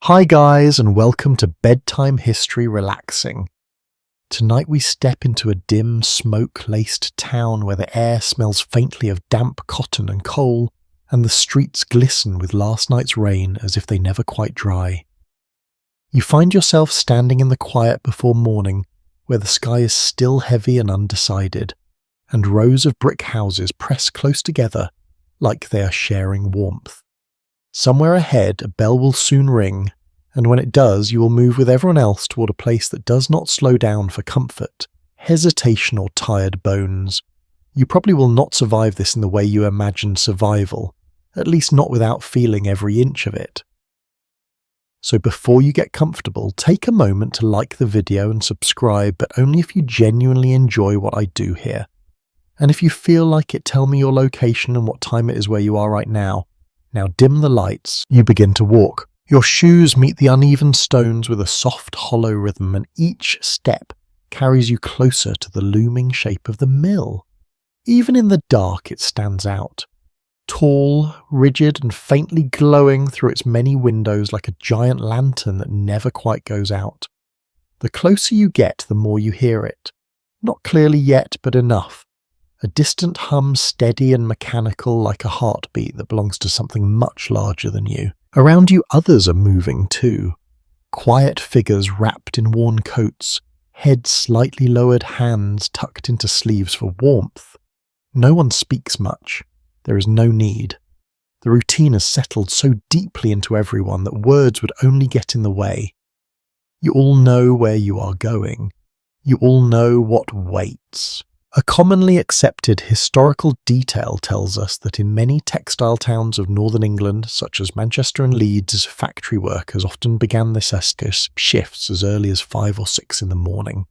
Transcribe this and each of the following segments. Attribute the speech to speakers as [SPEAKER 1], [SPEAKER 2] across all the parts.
[SPEAKER 1] Hi guys, and welcome to Bedtime History Relaxing. Tonight we step into a dim, smoke-laced town where the air smells faintly of damp cotton and coal, and the streets glisten with last night's rain as if they never quite dry. You find yourself standing in the quiet before morning, where the sky is still heavy and undecided, and rows of brick houses press close together like they are sharing warmth. Somewhere ahead, a bell will soon ring, and when it does, you will move with everyone else toward a place that does not slow down for comfort, hesitation, or tired bones. You probably will not survive this in the way you imagined survival, at least not without feeling every inch of it. So before you get comfortable, take a moment to like the video and subscribe, but only if you genuinely enjoy what I do here. And if you feel like it, tell me your location and what time it is where you are right now. Now dim the lights, you begin to walk. Your shoes meet the uneven stones with a soft, hollow rhythm, and each step carries you closer to the looming shape of the mill. Even in the dark, it stands out. Tall, rigid, and faintly glowing through its many windows like a giant lantern that never quite goes out. The closer you get, the more you hear it. Not clearly yet, but enough. A distant hum, steady and mechanical like a heartbeat that belongs to something much larger than you. Around you others are moving too. Quiet figures wrapped in worn coats, heads slightly lowered, hands tucked into sleeves for warmth. No one speaks much. There is no need. The routine has settled so deeply into everyone that words would only get in the way. You all know where you are going. You all know what waits. A commonly accepted historical detail tells us that in many textile towns of northern England, such as Manchester and Leeds, factory workers often began their shifts as early as 5 or 6 in the morning.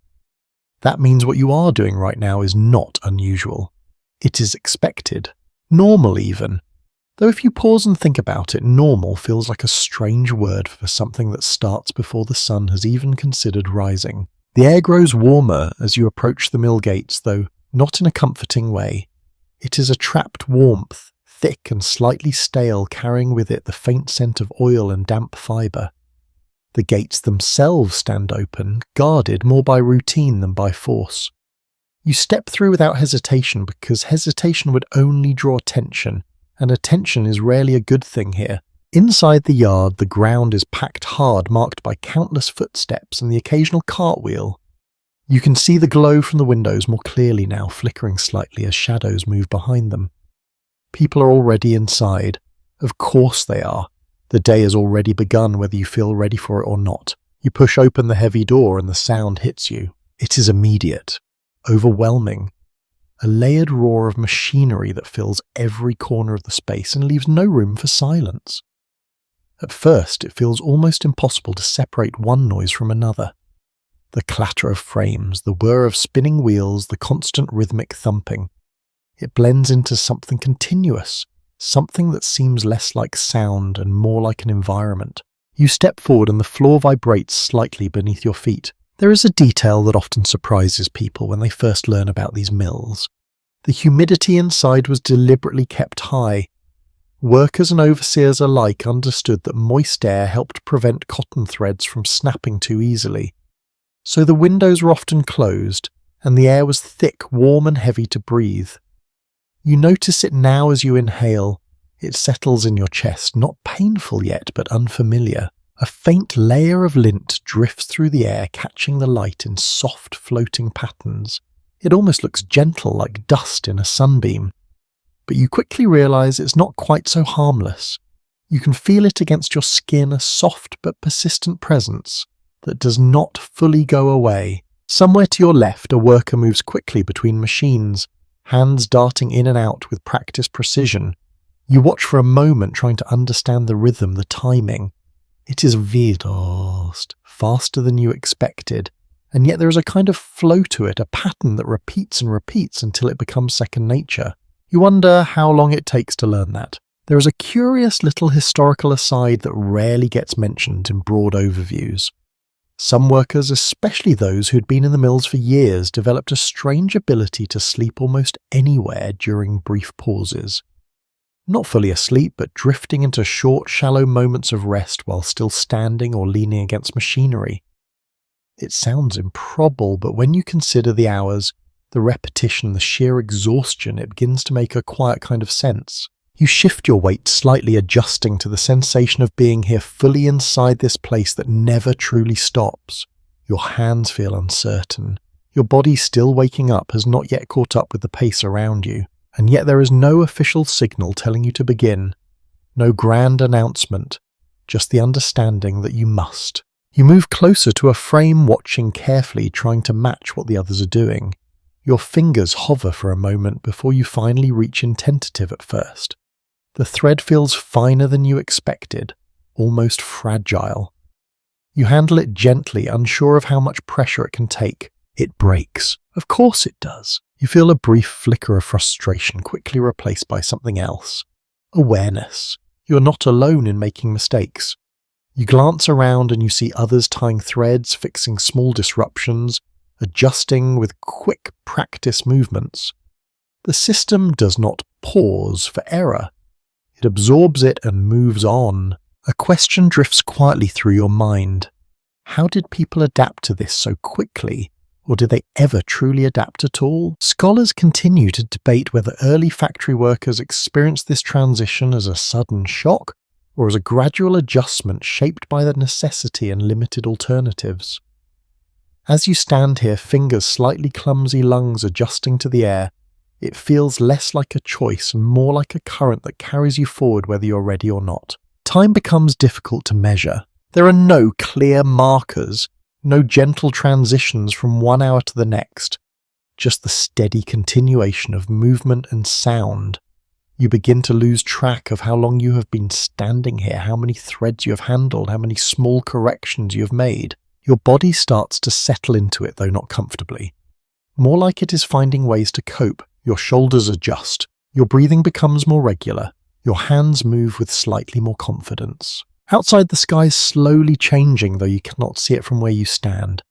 [SPEAKER 1] That means what you are doing right now is not unusual. It is expected. Normal even. Though if you pause and think about it, normal feels like a strange word for something that starts before the sun has even considered rising. The air grows warmer as you approach the mill gates, though not in a comforting way. It is a trapped warmth, thick and slightly stale, carrying with it the faint scent of oil and damp fibre. The gates themselves stand open, guarded more by routine than by force. You step through without hesitation because hesitation would only draw attention, and attention is rarely a good thing here. Inside the yard, the ground is packed hard, marked by countless footsteps and the occasional cartwheel. You can see the glow from the windows more clearly now, flickering slightly as shadows move behind them. People are already inside. Of course they are. The day has already begun, whether you feel ready for it or not. You push open the heavy door and the sound hits you. It is immediate, overwhelming. A layered roar of machinery that fills every corner of the space and leaves no room for silence. At first, it feels almost impossible to separate one noise from another. The clatter of frames, the whir of spinning wheels, the constant rhythmic thumping. It blends into something continuous, something that seems less like sound and more like an environment. You step forward and the floor vibrates slightly beneath your feet. There is a detail that often surprises people when they first learn about these mills. The humidity inside was deliberately kept high. Workers and overseers alike understood that moist air helped prevent cotton threads from snapping too easily. So the windows were often closed, and the air was thick, warm and heavy to breathe. You notice it now as you inhale. It settles in your chest, not painful yet, but unfamiliar. A faint layer of lint drifts through the air, catching the light in soft, floating patterns. It almost looks gentle, like dust in a sunbeam. But you quickly realize it's not quite so harmless. You can feel it against your skin, a soft but persistent presence that does not fully go away. Somewhere to your left, a worker moves quickly between machines, hands darting in and out with practiced precision. You watch for a moment, trying to understand the rhythm, the timing. It is fast, faster than you expected, and yet there is a kind of flow to it, a pattern that repeats and repeats until it becomes second nature. You wonder how long it takes to learn that. There is a curious little historical aside that rarely gets mentioned in broad overviews. Some workers, especially those who had been in the mills for years, developed a strange ability to sleep almost anywhere during brief pauses. Not fully asleep, but drifting into short, shallow moments of rest while still standing or leaning against machinery. It sounds improbable, but when you consider the hours, the repetition, the sheer exhaustion, it begins to make a quiet kind of sense. You shift your weight slightly, adjusting to the sensation of being here fully inside this place that never truly stops. Your hands feel uncertain. Your body, still waking up, has not yet caught up with the pace around you, and yet there is no official signal telling you to begin. No grand announcement, just the understanding that you must. You move closer to a frame, watching carefully, trying to match what the others are doing. Your fingers hover for a moment before you finally reach in, tentative at first. The thread feels finer than you expected, almost fragile. You handle it gently, unsure of how much pressure it can take. It breaks. Of course it does. You feel a brief flicker of frustration, quickly replaced by something else. Awareness. You are not alone in making mistakes. You glance around and you see others tying threads, fixing small disruptions, adjusting with quick practice movements. The system does not pause for error. It absorbs it and moves on. A question drifts quietly through your mind. How did people adapt to this so quickly? Or did they ever truly adapt at all? Scholars continue to debate whether early factory workers experienced this transition as a sudden shock or as a gradual adjustment shaped by the necessity and limited alternatives. As you stand here, fingers slightly clumsy, lungs adjusting to the air, it feels less like a choice and more like a current that carries you forward whether you're ready or not. Time becomes difficult to measure. There are no clear markers, no gentle transitions from one hour to the next, just the steady continuation of movement and sound. You begin to lose track of how long you have been standing here, how many threads you have handled, how many small corrections you have made. Your body starts to settle into it, though not comfortably. More like it is finding ways to cope. Your shoulders adjust. Your breathing becomes more regular. Your hands move with slightly more confidence. Outside, the sky is slowly changing, though you cannot see it from where you stand.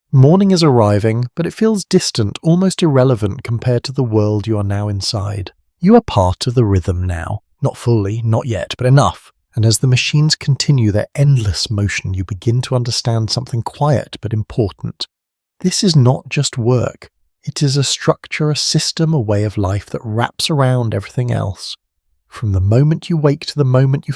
[SPEAKER 1] Morning is arriving, but it feels distant, almost irrelevant compared to the world you are now inside. You are part of the rhythm now. Not fully, not yet, but enough. And as the machines continue their endless motion, you begin to understand something quiet but important. This is not just work. It is a structure, a system, a way of life that wraps around everything else. From the moment you wake to the moment you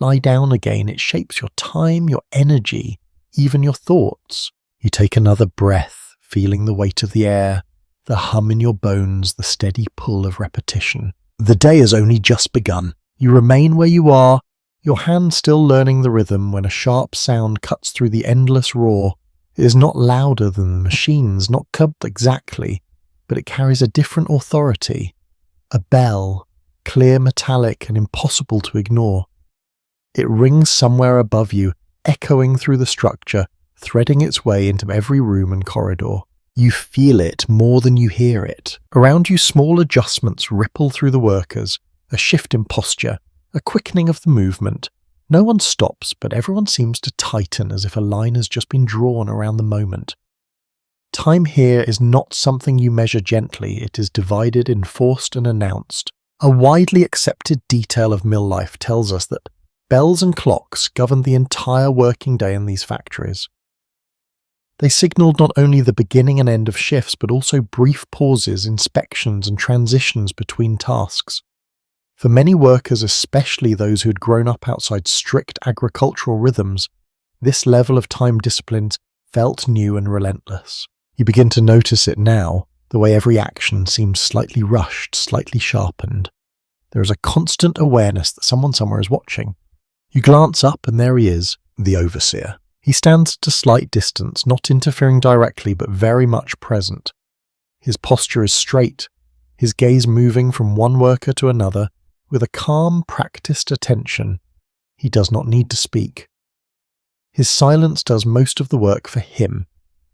[SPEAKER 1] lie down again, it shapes your time, your energy, even your thoughts. You take another breath, feeling the weight of the air, the hum in your bones, the steady pull of repetition. The day has only just begun. You remain where you are, your hand still learning the rhythm, when a sharp sound cuts through the endless roar. It is not louder than the machines, not cut exactly, but it carries a different authority. A bell, clear, metallic, and impossible to ignore. It rings somewhere above you, echoing through the structure, threading its way into every room and corridor. You feel it more than you hear it. Around you, small adjustments ripple through the workers, a shift in posture, a quickening of the movement. No one stops, but everyone seems to tighten as if a line has just been drawn around the moment. Time here is not something you measure gently, it is divided, enforced, and announced. A widely accepted detail of mill life tells us that bells and clocks govern the entire working day in these factories. They signaled not only the beginning and end of shifts, but also brief pauses, inspections, and transitions between tasks. For many workers, especially those who had grown up outside strict agricultural rhythms, this level of time discipline felt new and relentless. You begin to notice it now, the way every action seems slightly rushed, slightly sharpened. There is a constant awareness that someone somewhere is watching. You glance up and there he is, the overseer. He stands at a slight distance, not interfering directly, but very much present. His posture is straight, his gaze moving from one worker to another, with a calm, practiced attention. He does not need to speak. His silence does most of the work for him.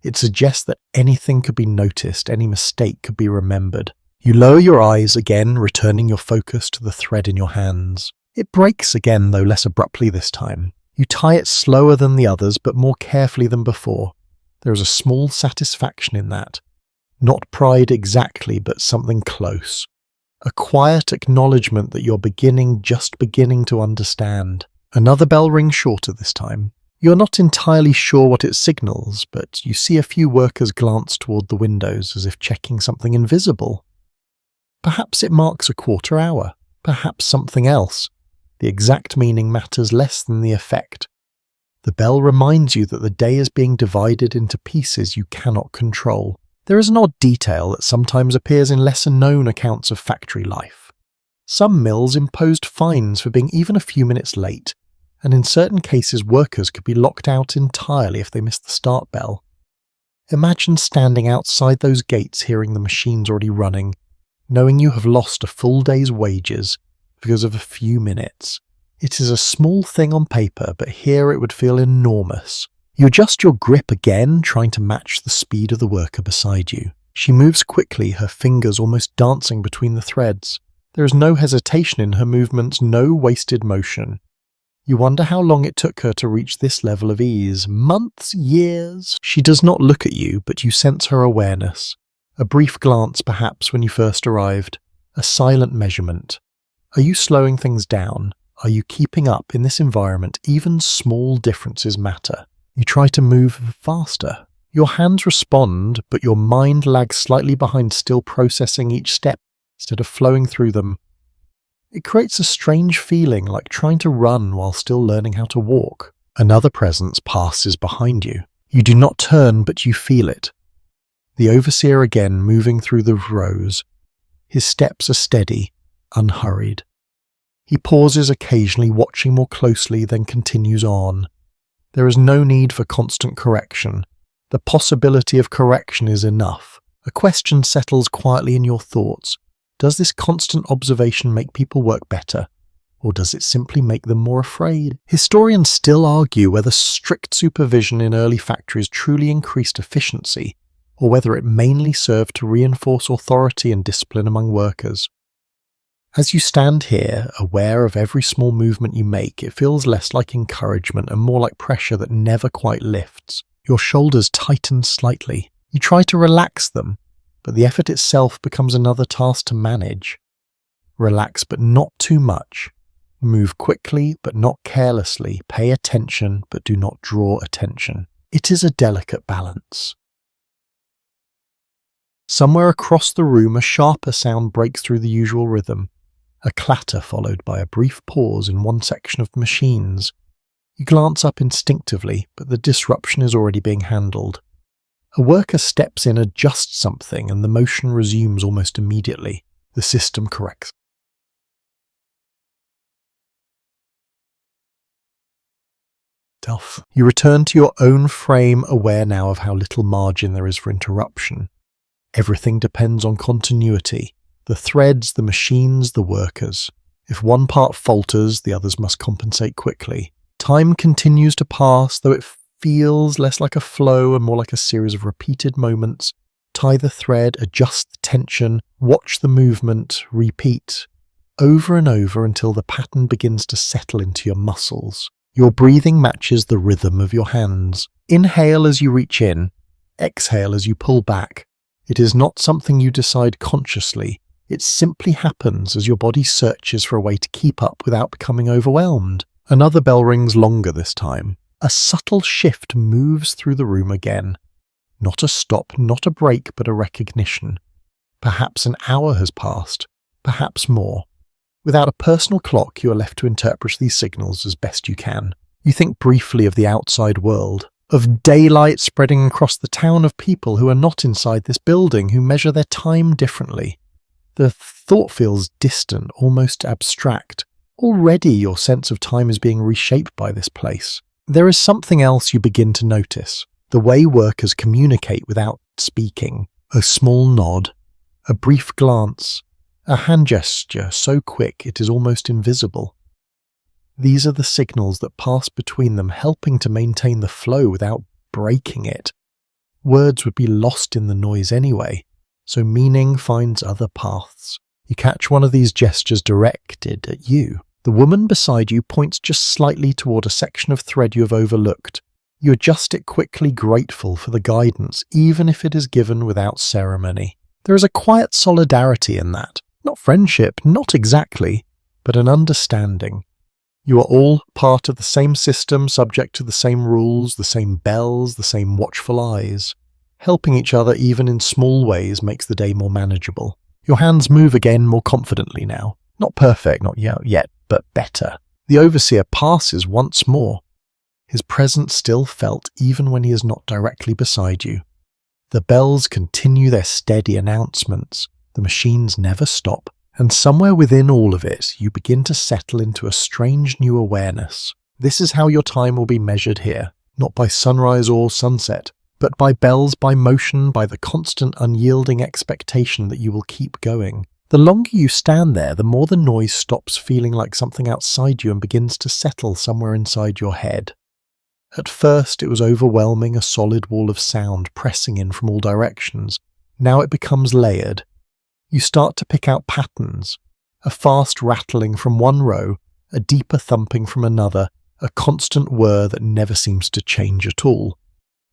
[SPEAKER 1] It suggests that anything could be noticed, any mistake could be remembered. You lower your eyes again, returning your focus to the thread in your hands. It breaks again, though less abruptly this time. You tie it slower than the others, but more carefully than before. There is a small satisfaction in that. Not pride exactly, but something close. A quiet acknowledgement that you're just beginning to understand. Another bell rings shorter this time. You're not entirely sure what it signals, but you see a few workers glance toward the windows as if checking something invisible. Perhaps it marks a quarter hour, perhaps something else. The exact meaning matters less than the effect. The bell reminds you that the day is being divided into pieces you cannot control. There is an odd detail that sometimes appears in lesser-known accounts of factory life. Some mills imposed fines for being even a few minutes late, and in certain cases workers could be locked out entirely if they missed the start bell. Imagine standing outside those gates hearing the machines already running, knowing you have lost a full day's wages because of a few minutes. It is a small thing on paper, but here it would feel enormous. You adjust your grip again, trying to match the speed of the worker beside you. She moves quickly, her fingers almost dancing between the threads. There is no hesitation in her movements, no wasted motion. You wonder how long it took her to reach this level of ease. Months? Years? She does not look at you, but you sense her awareness. A brief glance, perhaps, when you first arrived. A silent measurement. Are you slowing things down? Are you keeping up in this environment? Even small differences matter. You try to move faster. Your hands respond, but your mind lags slightly behind, still processing each step instead of flowing through them. It creates a strange feeling, like trying to run while still learning how to walk. Another presence passes behind you. You do not turn, but you feel it. The overseer again, moving through the rows. His steps are steady, unhurried. He pauses occasionally, watching more closely, then continues on. There is no need for constant correction. The possibility of correction is enough. A question settles quietly in your thoughts. Does this constant observation make people work better, or does it simply make them more afraid? Historians still argue whether strict supervision in early factories truly increased efficiency, or whether it mainly served to reinforce authority and discipline among workers. As you stand here, aware of every small movement you make, it feels less like encouragement and more like pressure that never quite lifts. Your shoulders tighten slightly. You try to relax them, but the effort itself becomes another task to manage. Relax, but not too much. Move quickly, but not carelessly. Pay attention, but do not draw attention. It is a delicate balance. Somewhere across the room, a sharper sound breaks through the usual rhythm. A clatter followed by a brief pause in one section of the machines. You glance up instinctively, but the disruption is already being handled. A worker steps in, adjusts something, and the motion resumes almost immediately. The system corrects. You return to your own frame, aware now of how little margin there is for interruption. Everything depends on continuity. The threads, the machines, the workers. If one part falters, the others must compensate quickly. Time continues to pass, though it feels less like a flow and more like a series of repeated moments. Tie the thread, adjust the tension, watch the movement, repeat. Over and over until the pattern begins to settle into your muscles. Your breathing matches the rhythm of your hands. Inhale as you reach in, exhale as you pull back. It is not something you decide consciously. It simply happens as your body searches for a way to keep up without becoming overwhelmed. Another bell rings longer this time. A subtle shift moves through the room again. Not a stop, not a break, but a recognition. Perhaps an hour has passed, perhaps more. Without a personal clock, you are left to interpret these signals as best you can. You think briefly of the outside world, of daylight spreading across the town, of people who are not inside this building, who measure their time differently. The thought feels distant, almost abstract. Already your sense of time is being reshaped by this place. There is something else you begin to notice. The way workers communicate without speaking. A small nod, a brief glance, a hand gesture so quick it is almost invisible. These are the signals that pass between them, helping to maintain the flow without breaking it. Words would be lost in the noise anyway, so meaning finds other paths. You catch one of these gestures directed at you. The woman beside you points just slightly toward a section of thread you have overlooked. You adjust it quickly, grateful for the guidance, even if it is given without ceremony. There is a quiet solidarity in that. Not friendship, not exactly, but an understanding. You are all part of the same system, subject to the same rules, the same bells, the same watchful eyes. Helping each other even in small ways makes the day more manageable. Your hands move again more confidently now. Not perfect, not yet, but better. The overseer passes once more. His presence still felt even when he is not directly beside you. The bells continue their steady announcements. The machines never stop. And somewhere within all of it, you begin to settle into a strange new awareness. This is how your time will be measured here, not by sunrise or sunset, but by bells, by motion, by the constant unyielding expectation that you will keep going. The longer you stand there, the more the noise stops feeling like something outside you and begins to settle somewhere inside your head. At first it was overwhelming, a solid wall of sound pressing in from all directions. Now it becomes layered. You start to pick out patterns, a fast rattling from one row, a deeper thumping from another, a constant whir that never seems to change at all.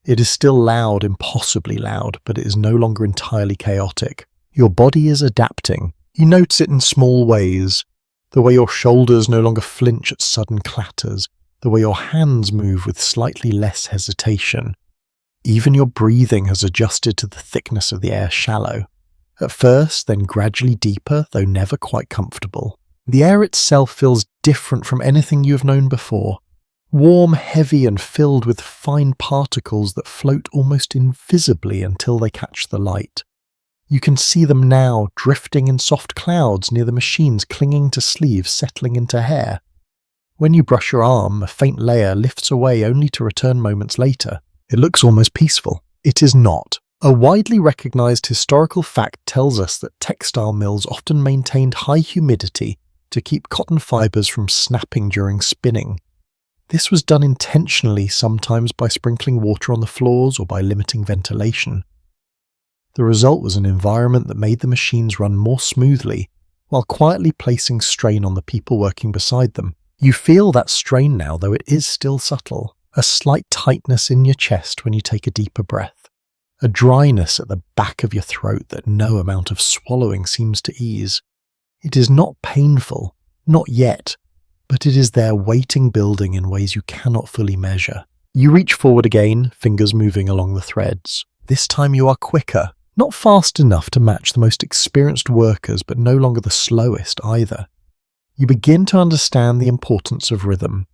[SPEAKER 1] It is still loud, impossibly loud, but it is no longer entirely chaotic. Your body is adapting. You notice it in small ways, the way your shoulders no longer flinch at sudden clatters, the way your hands move with slightly less hesitation. Even your breathing has adjusted to the thickness of the air shallow. At first, then gradually deeper, though never quite comfortable. The air itself feels different from anything you have known before. Warm, heavy, and filled with fine particles that float almost invisibly until they catch the light. You can see them now, drifting in soft clouds near the machines, clinging to sleeves, settling into hair. When you brush your arm, a faint layer lifts away only to return moments later. It looks almost peaceful. It is not. A widely recognized historical fact tells us that textile mills often maintained high humidity to keep cotton fibers from snapping during spinning. This was done intentionally, sometimes by sprinkling water on the floors or by limiting ventilation. The result was an environment that made the machines run more smoothly, while quietly placing strain on the people working beside them. You feel that strain now, though it is still subtle. A slight tightness in your chest when you take a deeper breath. A dryness at the back of your throat that no amount of swallowing seems to ease. It is not painful, not yet, but it is there waiting, building in ways you cannot fully measure. You reach forward again, fingers moving along the threads. This time you are quicker, not fast enough to match the most experienced workers, but no longer the slowest either. You begin to understand the importance of rhythm.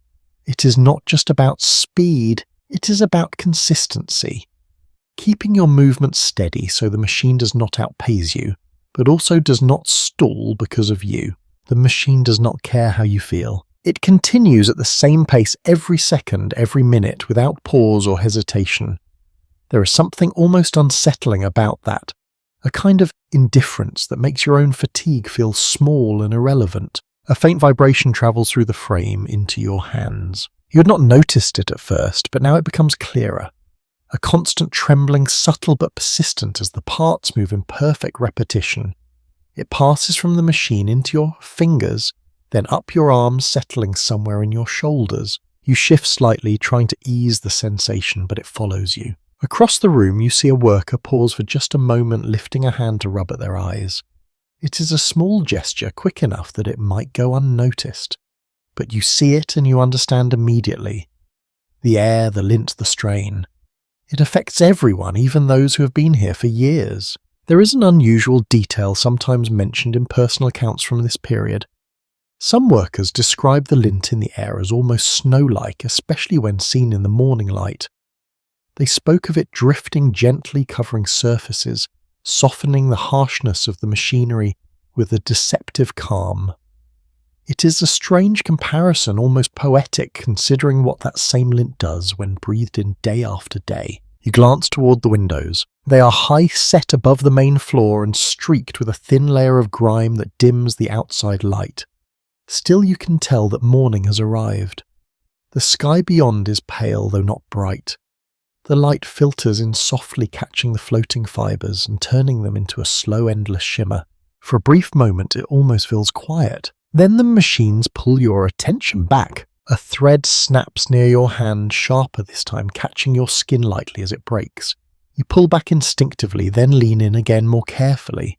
[SPEAKER 1] It is not just about speed, it is about consistency. Keeping your movement steady so the machine does not outpace you, but also does not stall because of you. The machine does not care how you feel. It continues at the same pace every second, every minute, without pause or hesitation. There is something almost unsettling about that, a kind of indifference that makes your own fatigue feel small and irrelevant. A faint vibration travels through the frame into your hands. You had not noticed it at first, but now it becomes clearer. A constant trembling, subtle but persistent as the parts move in perfect repetition. It passes from the machine into your fingers, then up your arms, settling somewhere in your shoulders. You shift slightly, trying to ease the sensation, but it follows you. Across the room, you see a worker pause for just a moment, lifting a hand to rub at their eyes. It is a small gesture, quick enough that it might go unnoticed. But you see it and you understand immediately. The air, the lint, the strain. It affects everyone, even those who have been here for years. There is an unusual detail sometimes mentioned in personal accounts from this period. Some workers describe the lint in the air as almost snow-like, especially when seen in the morning light. They spoke of it drifting gently, covering surfaces, softening the harshness of the machinery with a deceptive calm. It is a strange comparison, almost poetic, considering what that same lint does when breathed in day after day. You glance toward the windows. They are high set above the main floor and streaked with a thin layer of grime that dims the outside light. Still you can tell that morning has arrived. The sky beyond is pale, though not bright. The light filters in softly, catching the floating fibres and turning them into a slow, endless shimmer. For a brief moment it almost feels quiet. Then the machines pull your attention back. A thread snaps near your hand, sharper this time, catching your skin lightly as it breaks. You pull back instinctively, then lean in again more carefully.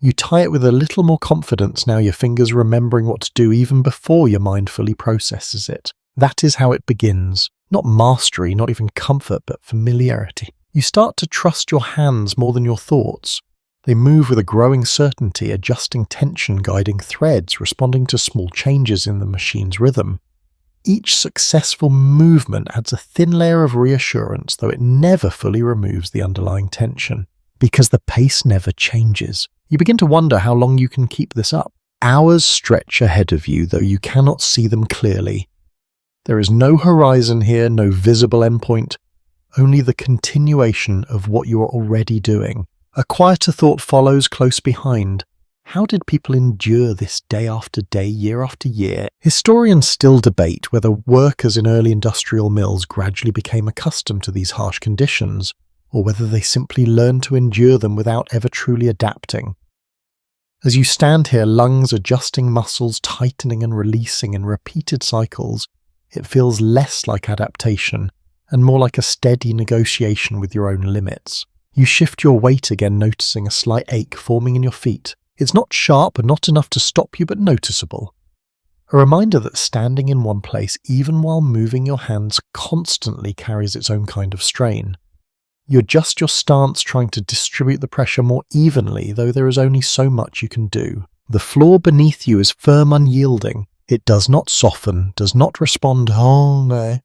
[SPEAKER 1] You tie it with a little more confidence now, your fingers remembering what to do even before your mind fully processes it. That is how it begins. Not mastery, not even comfort, but familiarity. You start to trust your hands more than your thoughts. They move with a growing certainty, adjusting tension, guiding threads, responding to small changes in the machine's rhythm. Each successful movement adds a thin layer of reassurance, though it never fully removes the underlying tension. Because the pace never changes. You begin to wonder how long you can keep this up. Hours stretch ahead of you, though you cannot see them clearly. There is no horizon here, no visible endpoint, only the continuation of what you are already doing. A quieter thought follows close behind. How did people endure this day after day, year after year? Historians still debate whether workers in early industrial mills gradually became accustomed to these harsh conditions, or whether they simply learned to endure them without ever truly adapting. As you stand here, lungs adjusting, muscles tightening and releasing in repeated cycles, it feels less like adaptation and more like a steady negotiation with your own limits. You shift your weight again, noticing a slight ache forming in your feet. It's not sharp and not enough to stop you, but noticeable. A reminder that standing in one place, even while moving your hands, constantly carries its own kind of strain. You adjust your stance, trying to distribute the pressure more evenly, though there is only so much you can do. The floor beneath you is firm, unyielding. It does not soften, does not respond, oh no.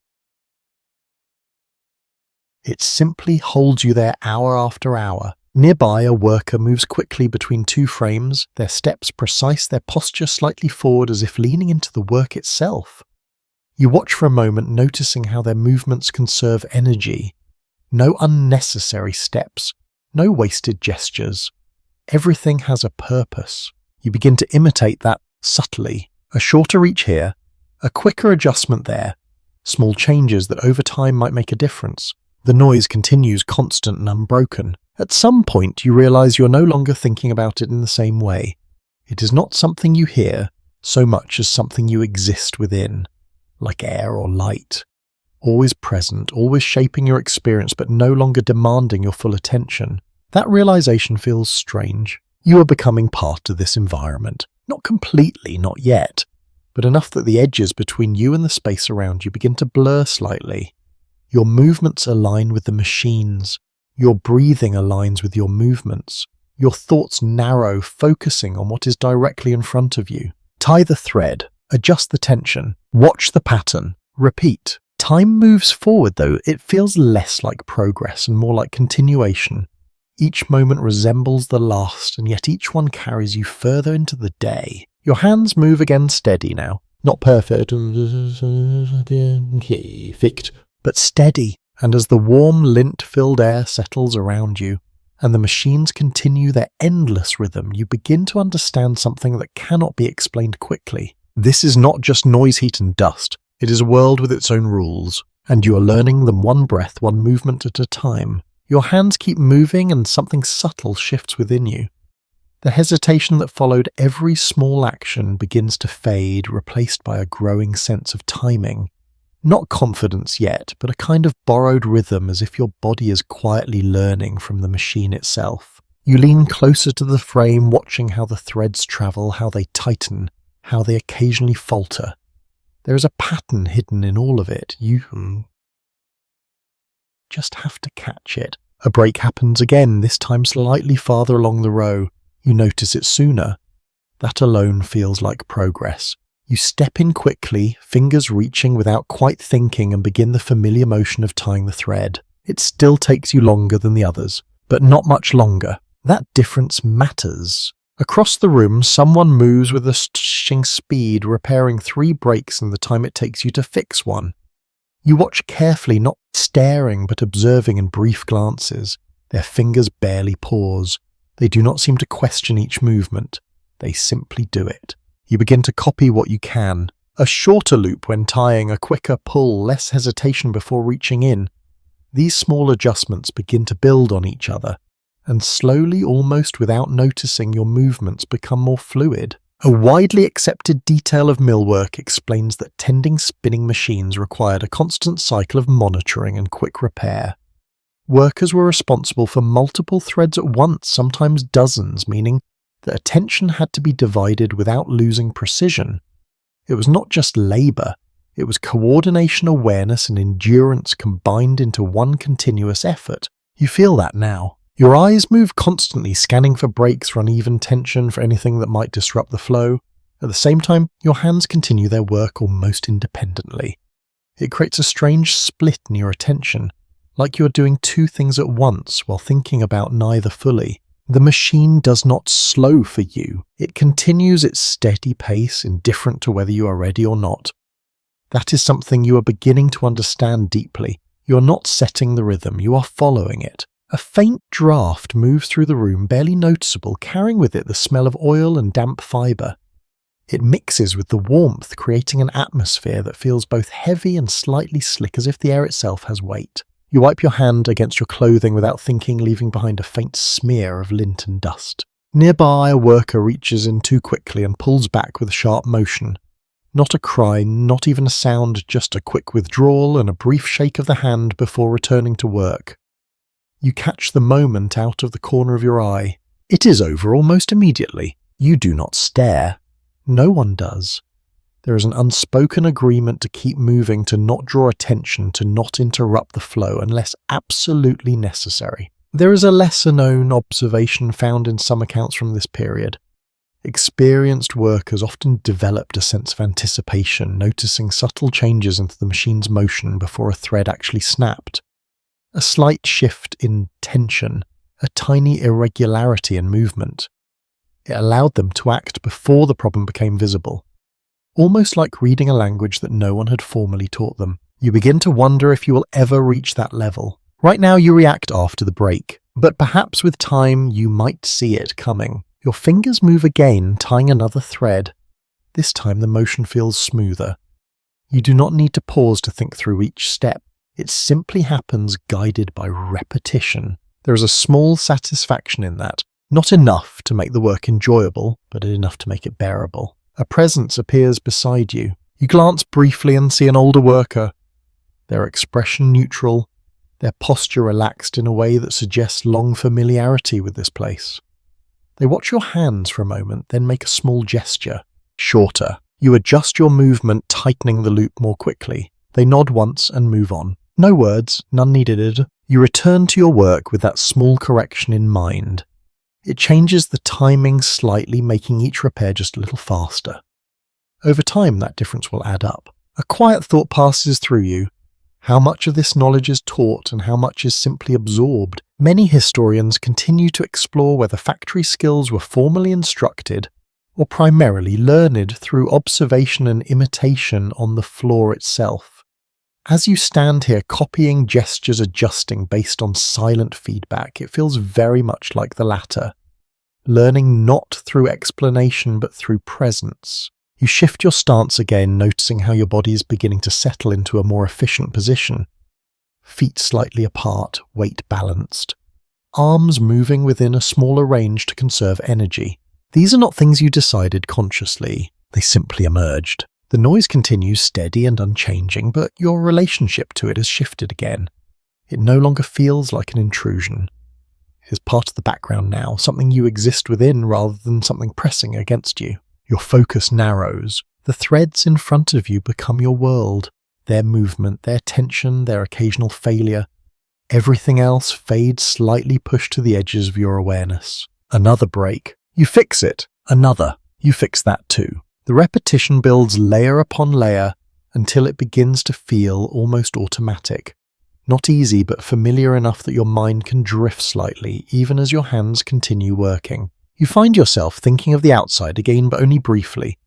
[SPEAKER 1] It simply holds you there hour after hour. Nearby, a worker moves quickly between two frames, their steps precise, their posture slightly forward as if leaning into the work itself. You watch for a moment, noticing how their movements conserve energy. No unnecessary steps, no wasted gestures. Everything has a purpose. You begin to imitate that subtly. A shorter reach here, a quicker adjustment there, small changes that over time might make a difference. The noise continues constant and unbroken. At some point, you realize you're no longer thinking about it in the same way. It is not something you hear so much as something you exist within, like air or light. Always present, always shaping your experience, but no longer demanding your full attention. That realization feels strange. You are becoming part of this environment. Not completely, not yet, but enough that the edges between you and the space around you begin to blur slightly. Your movements align with the machines. Your breathing aligns with your movements. Your thoughts narrow, focusing on what is directly in front of you. Tie the thread, adjust the tension, watch the pattern, repeat. Time moves forward though, it feels less like progress and more like continuation. Each moment resembles the last, and yet each one carries you further into the day. Your hands move again steady now. Not perfect, but steady. And as the warm, lint-filled air settles around you, and the machines continue their endless rhythm, you begin to understand something that cannot be explained quickly. This is not just noise, heat and dust. It is a world with its own rules, and you are learning them one breath, one movement at a time. Your hands keep moving and something subtle shifts within you. The hesitation that followed every small action begins to fade, replaced by a growing sense of timing. Not confidence yet, but a kind of borrowed rhythm, as if your body is quietly learning from the machine itself. You lean closer to the frame, watching how the threads travel, how they tighten, how they occasionally falter. There is a pattern hidden in all of it. You just have to catch it. A break happens again, this time slightly farther along the row. You notice it sooner. That alone feels like progress. You step in quickly, fingers reaching without quite thinking, and begin the familiar motion of tying the thread. It still takes you longer than the others, but not much longer. That difference matters. Across the room, someone moves with astonishing speed, repairing 3 breaks in the time it takes you to fix one. You watch carefully, not staring, but observing in brief glances. Their fingers barely pause. They do not seem to question each movement. They simply do it. You begin to copy what you can. A shorter loop when tying, a quicker pull, less hesitation before reaching in. These small adjustments begin to build on each other, and slowly, almost without noticing, your movements become more fluid. A widely accepted detail of millwork explains that tending spinning machines required a constant cycle of monitoring and quick repair. Workers were responsible for multiple threads at once, sometimes dozens, meaning that attention had to be divided without losing precision. It was not just labor, it was coordination, awareness, and endurance combined into one continuous effort. You feel that now. Your eyes move constantly, scanning for breaks, for uneven tension, for anything that might disrupt the flow. At the same time, your hands continue their work almost independently. It creates a strange split in your attention, like you are doing two things at once while thinking about neither fully. The machine does not slow for you. It continues its steady pace, indifferent to whether you are ready or not. That is something you are beginning to understand deeply. You are not setting the rhythm, you are following it. A faint draft moves through the room, barely noticeable, carrying with it the smell of oil and damp fibre. It mixes with the warmth, creating an atmosphere that feels both heavy and slightly slick, as if the air itself has weight. You wipe your hand against your clothing without thinking, leaving behind a faint smear of lint and dust. Nearby, a worker reaches in too quickly and pulls back with a sharp motion. Not a cry, not even a sound, just a quick withdrawal and a brief shake of the hand before returning to work. You catch the moment out of the corner of your eye. It is over almost immediately. You do not stare. No one does. There is an unspoken agreement to keep moving, to not draw attention, to not interrupt the flow unless absolutely necessary. There is a lesser-known observation found in some accounts from this period. Experienced workers often developed a sense of anticipation, noticing subtle changes into the machine's motion before a thread actually snapped. A slight shift in tension, a tiny irregularity in movement. It allowed them to act before the problem became visible. Almost like reading a language that no one had formally taught them. You begin to wonder if you will ever reach that level. Right now you react after the break, but perhaps with time you might see it coming. Your fingers move again, tying another thread. This time the motion feels smoother. You do not need to pause to think through each step. It simply happens, guided by repetition. There is a small satisfaction in that. Not enough to make the work enjoyable, but enough to make it bearable. A presence appears beside you. You glance briefly and see an older worker. Their expression neutral, their posture relaxed in a way that suggests long familiarity with this place. They watch your hands for a moment, then make a small gesture. Shorter. You adjust your movement, tightening the loop more quickly. They nod once and move on. No words, none needed. You return to your work with that small correction in mind. It changes the timing slightly, making each repair just a little faster. Over time, that difference will add up. A quiet thought passes through you. How much of this knowledge is taught and how much is simply absorbed? Many historians continue to explore whether factory skills were formally instructed or primarily learned through observation and imitation on the floor itself. As you stand here copying gestures, adjusting based on silent feedback, it feels very much like the latter. Learning not through explanation but through presence. You shift your stance again, noticing how your body is beginning to settle into a more efficient position. Feet slightly apart, weight balanced. Arms moving within a smaller range to conserve energy. These are not things you decided consciously, they simply emerged. The noise continues steady and unchanging, but your relationship to it has shifted again. It no longer feels like an intrusion. It is part of the background now, something you exist within rather than something pressing against you. Your focus narrows. The threads in front of you become your world. Their movement, their tension, their occasional failure. Everything else fades slightly, pushed to the edges of your awareness. Another break. You fix it. Another. You fix that too. The repetition builds layer upon layer until it begins to feel almost automatic. Not easy, but familiar enough that your mind can drift slightly, even as your hands continue working. You find yourself thinking of the outside again, but only briefly.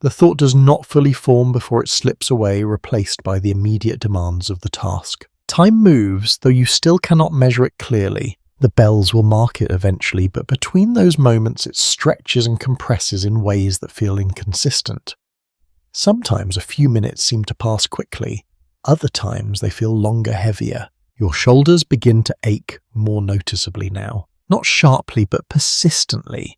[SPEAKER 1] The thought does not fully form before it slips away, replaced by the immediate demands of the task. Time moves, though you still cannot measure it clearly. The bells will mark it eventually, but between those moments it stretches and compresses in ways that feel inconsistent. Sometimes a few minutes seem to pass quickly. Other times they feel longer, heavier. Your shoulders begin to ache more noticeably now. Not sharply, but persistently.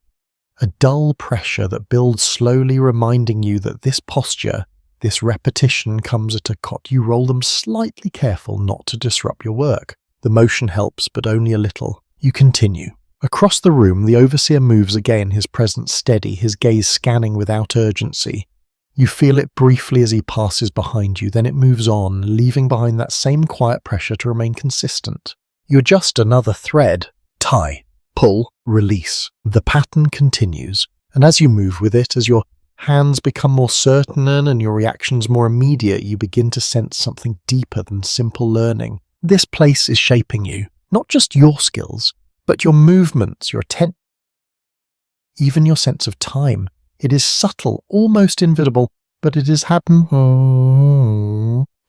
[SPEAKER 1] A dull pressure that builds slowly, reminding you that this posture, this repetition comes at a cost. You roll them slightly, careful not to disrupt your work. The motion helps, but only a little. You continue. Across the room, the overseer moves again, his presence steady, his gaze scanning without urgency. You feel it briefly as he passes behind you, then it moves on, leaving behind that same quiet pressure to remain consistent. You adjust another thread. Tie, pull, release. The pattern continues, and as you move with it, as your hands become more certain and your reactions more immediate, you begin to sense something deeper than simple learning. This place is shaping you, not just your skills, but your movements, your attention, even your sense of time. It is subtle, almost invisible, but it is happening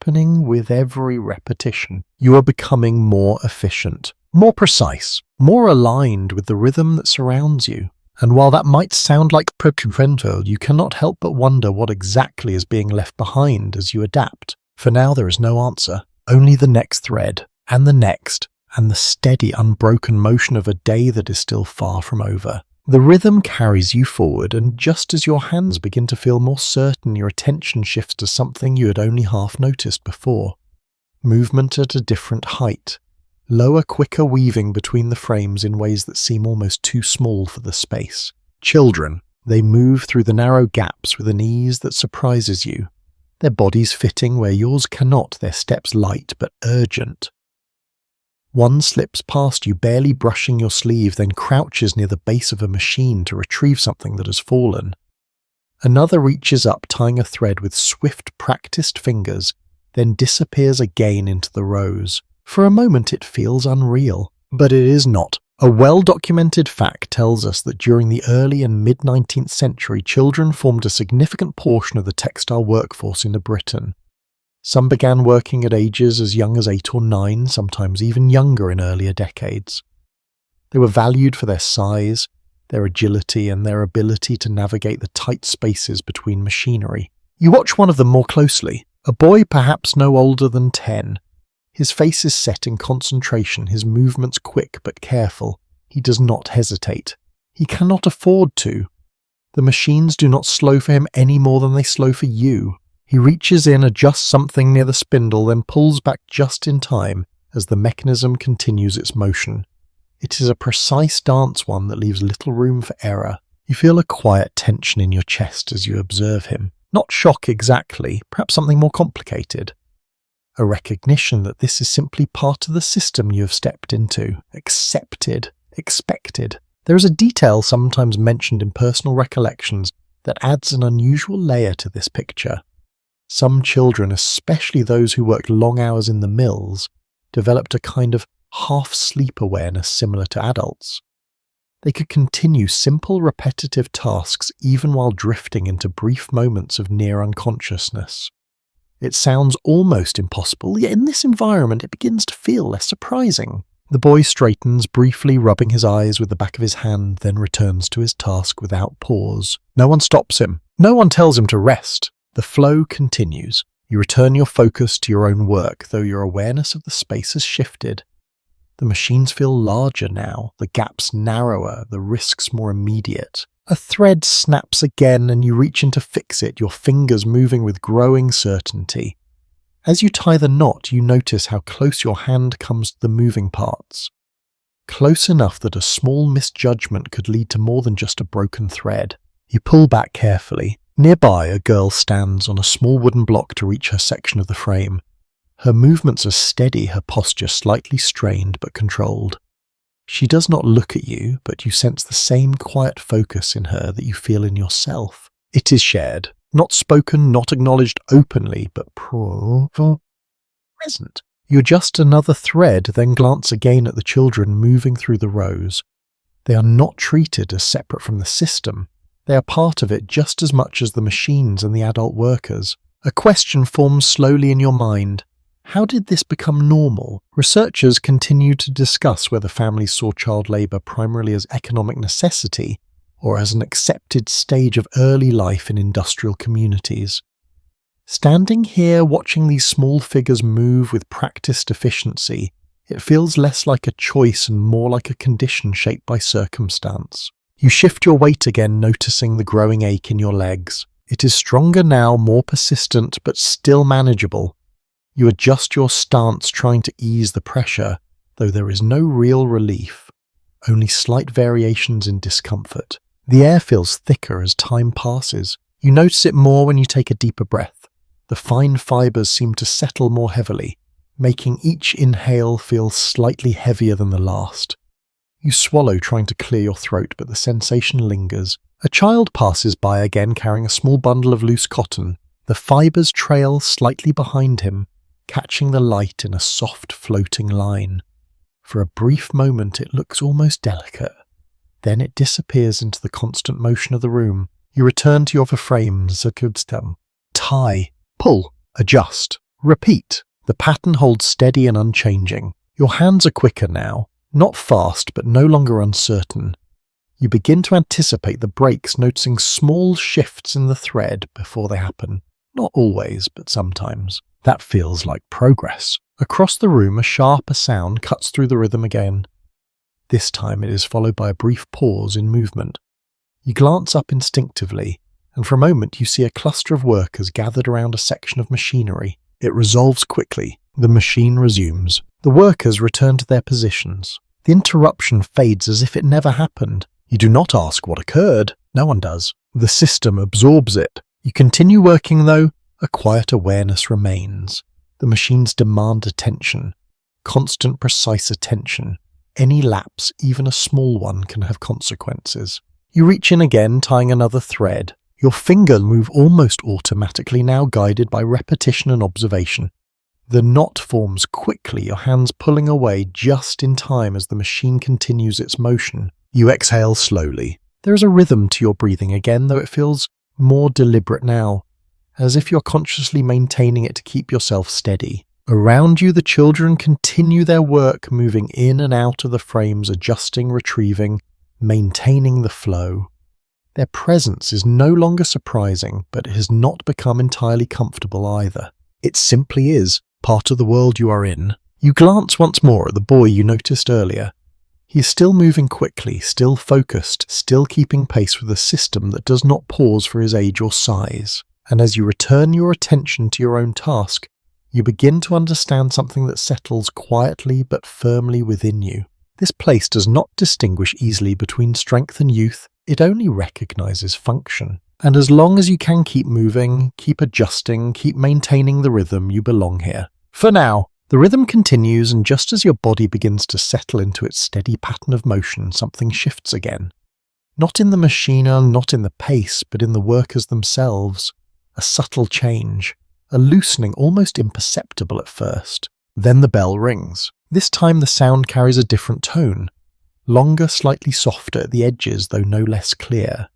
[SPEAKER 1] with every repetition. You are becoming more efficient, more precise, more aligned with the rhythm that surrounds you. And while that might sound like prevento, you cannot help but wonder what exactly is being left behind as you adapt. For now, there is no answer, only the next thread, and the next, and the steady, unbroken motion of a day that is still far from over. The rhythm carries you forward, and just as your hands begin to feel more certain, your attention shifts to something you had only half noticed before. Movement at a different height. Lower, quicker weaving between the frames in ways that seem almost too small for the space. Children. They move through the narrow gaps with an ease that surprises you. Their bodies fitting where yours cannot, their steps light but urgent. One slips past you, barely brushing your sleeve, then crouches near the base of a machine to retrieve something that has fallen. Another reaches up, tying a thread with swift, practiced fingers, then disappears again into the rows. For a moment it feels unreal, but it is not. A well-documented fact tells us that during the early and mid-19th century, children formed a significant portion of the textile workforce in Britain. Some began working at ages as young as 8 or 9, sometimes even younger in earlier decades. They were valued for their size, their agility, and their ability to navigate the tight spaces between machinery. You watch one of them more closely, a boy perhaps no older than 10. His face is set in concentration, his movements quick but careful. He does not hesitate. He cannot afford to. The machines do not slow for him any more than they slow for you. He reaches in, adjusts something near the spindle, then pulls back just in time as the mechanism continues its motion. It is a precise dance, one that leaves little room for error. You feel a quiet tension in your chest as you observe him. Not shock exactly, perhaps something more complicated. A recognition that this is simply part of the system you have stepped into, accepted, expected. There is a detail sometimes mentioned in personal recollections that adds an unusual layer to this picture. Some children, especially those who worked long hours in the mills, developed a kind of half-sleep awareness similar to adults. They could continue simple, repetitive tasks even while drifting into brief moments of near unconsciousness. It sounds almost impossible, yet in this environment it begins to feel less surprising. The boy straightens, briefly rubbing his eyes with the back of his hand, then returns to his task without pause. No one stops him. No one tells him to rest. The flow continues. You return your focus to your own work, though your awareness of the space has shifted. The machines feel larger now, the gaps narrower, the risks more immediate. A thread snaps again and you reach in to fix it, your fingers moving with growing certainty. As you tie the knot, you notice how close your hand comes to the moving parts. Close enough that a small misjudgment could lead to more than just a broken thread. You pull back carefully. Nearby, a girl stands on a small wooden block to reach her section of the frame. Her movements are steady, her posture slightly strained but controlled. She does not look at you, but you sense the same quiet focus in her that you feel in yourself. It is shared, not spoken, not acknowledged openly, but present. You adjust another thread, then glance again at the children moving through the rows. They are not treated as separate from the system. They are part of it just as much as the machines and the adult workers. A question forms slowly in your mind. How did this become normal? Researchers continue to discuss whether families saw child labour primarily as economic necessity or as an accepted stage of early life in industrial communities. Standing here watching these small figures move with practiced efficiency, it feels less like a choice and more like a condition shaped by circumstance. You shift your weight again, noticing the growing ache in your legs. It is stronger now, more persistent, but still manageable. You adjust your stance, trying to ease the pressure, though there is no real relief. only slight variations in discomfort. The air feels thicker as time passes. You notice it more when you take a deeper breath. The fine fibers seem to settle more heavily, making each inhale feel slightly heavier than the last. You swallow, trying to clear your throat, but the sensation lingers. A child passes by again carrying a small bundle of loose cotton. The fibers trail slightly behind him, catching the light in a soft floating line. For a brief moment it looks almost delicate. Then it disappears into the constant motion of the room. You return to your frames, tie, pull, adjust, repeat. The pattern holds steady and unchanging. Your hands are quicker now, not fast but no longer uncertain. You begin to anticipate the breaks, noticing small shifts in the thread before they happen. Not always, but sometimes. That feels like progress. Across the room, a sharper sound cuts through the rhythm again. This time it is followed by a brief pause in movement. You glance up instinctively, and for a moment you see a cluster of workers gathered around a section of machinery. It resolves quickly. The machine resumes. The workers return to their positions. The interruption fades as if it never happened. You do not ask what occurred. No one does. The system absorbs it. You continue working though. A quiet awareness remains. The machines demand attention. Constant, precise attention. Any lapse, even a small one, can have consequences. You reach in again, tying another thread. Your fingers move almost automatically now, guided by repetition and observation. The knot forms quickly, your hands pulling away just in time as the machine continues its motion. You exhale slowly. There is a rhythm to your breathing again, though it feels more deliberate now, as if you're consciously maintaining it to keep yourself steady. Around you, the children continue their work, moving in and out of the frames, adjusting, retrieving, maintaining the flow. Their presence is no longer surprising, but it has not become entirely comfortable either. It simply is part of the world you are in. You glance once more at the boy you noticed earlier. He is still moving quickly, still focused, still keeping pace with a system that does not pause for his age or size. And as you return your attention to your own task, you begin to understand something that settles quietly but firmly within you. This place does not distinguish easily between strength and youth, it only recognizes function. And as long as you can keep moving, keep adjusting, keep maintaining the rhythm, you belong here. For now. The rhythm continues, and just as your body begins to settle into its steady pattern of motion, something shifts again. Not in the machine, not in the pace, but in the workers themselves. A subtle change, a loosening almost imperceptible at first. Then the bell rings. This time the sound carries a different tone. Longer, slightly softer at the edges, though no less clear.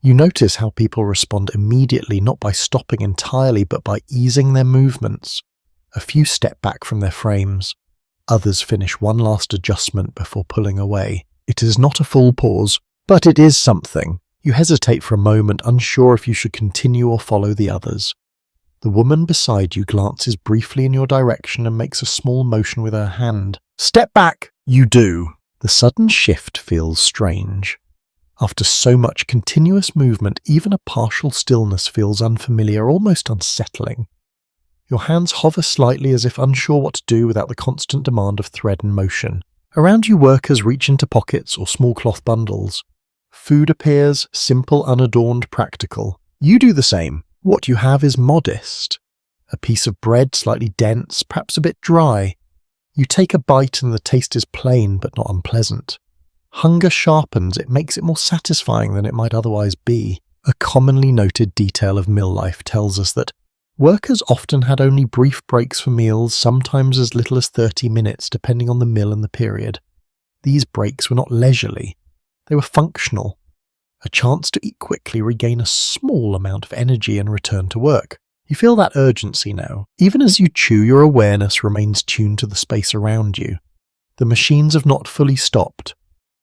[SPEAKER 1] You notice how people respond immediately, not by stopping entirely, but by easing their movements. A few step back from their frames. Others finish one last adjustment before pulling away. It is not a full pause, but it is something. You hesitate for a moment, unsure if you should continue or follow the others. The woman beside you glances briefly in your direction and makes a small motion with her hand. Step back! You do. The sudden shift feels strange. After so much continuous movement, even a partial stillness feels unfamiliar, almost unsettling. Your hands hover slightly as if unsure what to do without the constant demand of thread and motion. Around you, workers reach into pockets or small cloth bundles. Food appears, simple, unadorned, practical. You do the same. What you have is modest. A piece of bread, slightly dense, perhaps a bit dry. You take a bite and the taste is plain but not unpleasant. Hunger sharpens, it makes it more satisfying than it might otherwise be. A commonly noted detail of mill life tells us that workers often had only brief breaks for meals, sometimes as little as 30 minutes, depending on the mill and the period. These breaks were not leisurely. They were functional. A chance to eat quickly, regain a small amount of energy and return to work. You feel that urgency now. Even as you chew, your awareness remains tuned to the space around you. The machines have not fully stopped.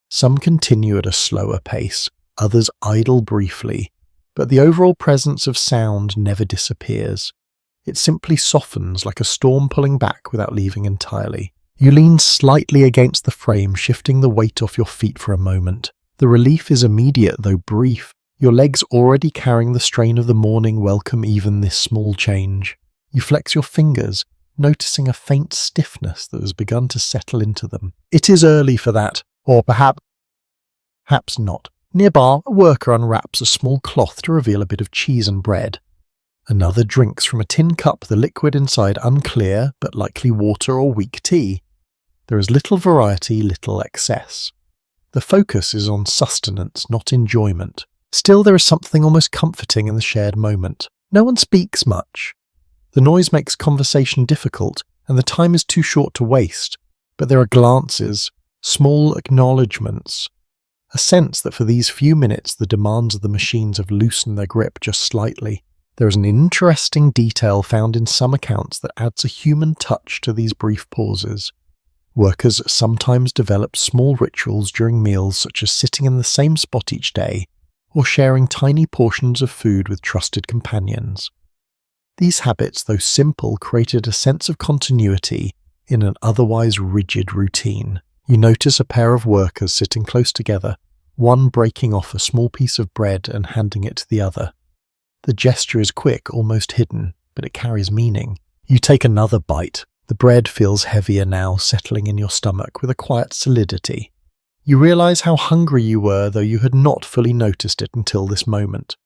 [SPEAKER 1] Some continue at a slower pace, others idle briefly. But the overall presence of sound never disappears. It simply softens like a storm pulling back without leaving entirely. You lean slightly against the frame, shifting the weight off your feet for a moment. The relief is immediate, though brief. Your legs already carrying the strain of the morning welcome even this small change. You flex your fingers, noticing a faint stiffness that has begun to settle into them. It is early for that. Or perhaps not. Nearby, a worker unwraps a small cloth to reveal a bit of cheese and bread. Another drinks from a tin cup, the liquid inside unclear, but likely water or weak tea. There is little variety, little excess. The focus is on sustenance, not enjoyment. Still, there is something almost comforting in the shared moment. No one speaks much. The noise makes conversation difficult, and the time is too short to waste, but there are glances, small acknowledgements, a sense that for these few minutes the demands of the machines have loosened their grip just slightly. There is an interesting detail found in some accounts that adds a human touch to these brief pauses. Workers sometimes develop small rituals during meals, such as sitting in the same spot each day, or sharing tiny portions of food with trusted companions. These habits, though simple, created a sense of continuity in an otherwise rigid routine. You notice a pair of workers sitting close together, one breaking off a small piece of bread and handing it to the other. The gesture is quick, almost hidden, but it carries meaning. You take another bite. The bread feels heavier now, settling in your stomach with a quiet solidity. You realize how hungry you were, though you had not fully noticed it until this moment.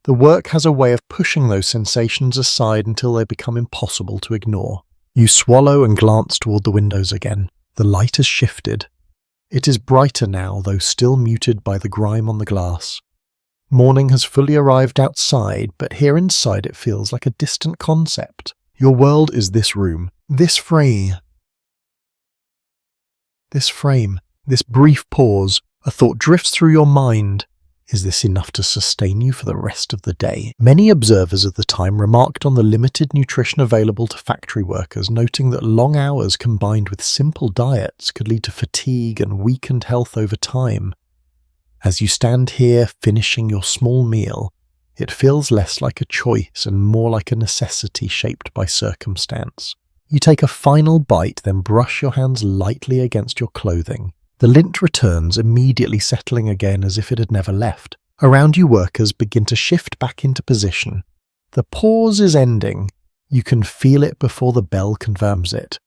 [SPEAKER 1] The work has a way of pushing those sensations aside until they become impossible to ignore. You swallow and glance toward the windows again. The light has shifted. It is brighter now, though still muted by the grime on the glass. Morning has fully arrived outside, but here inside it feels like a distant concept. Your world is this room, this frame, this brief pause. A thought drifts through your mind. Is this enough to sustain you for the rest of the day? Many observers of the time remarked on the limited nutrition available to factory workers, noting that long hours combined with simple diets could lead to fatigue and weakened health over time. As you stand here finishing your small meal, it feels less like a choice and more like a necessity shaped by circumstance. You take a final bite, then brush your hands lightly against your clothing. The lint returns, immediately settling again as if it had never left. Around you, workers begin to shift back into position. The pause is ending. You can feel it before the bell confirms it.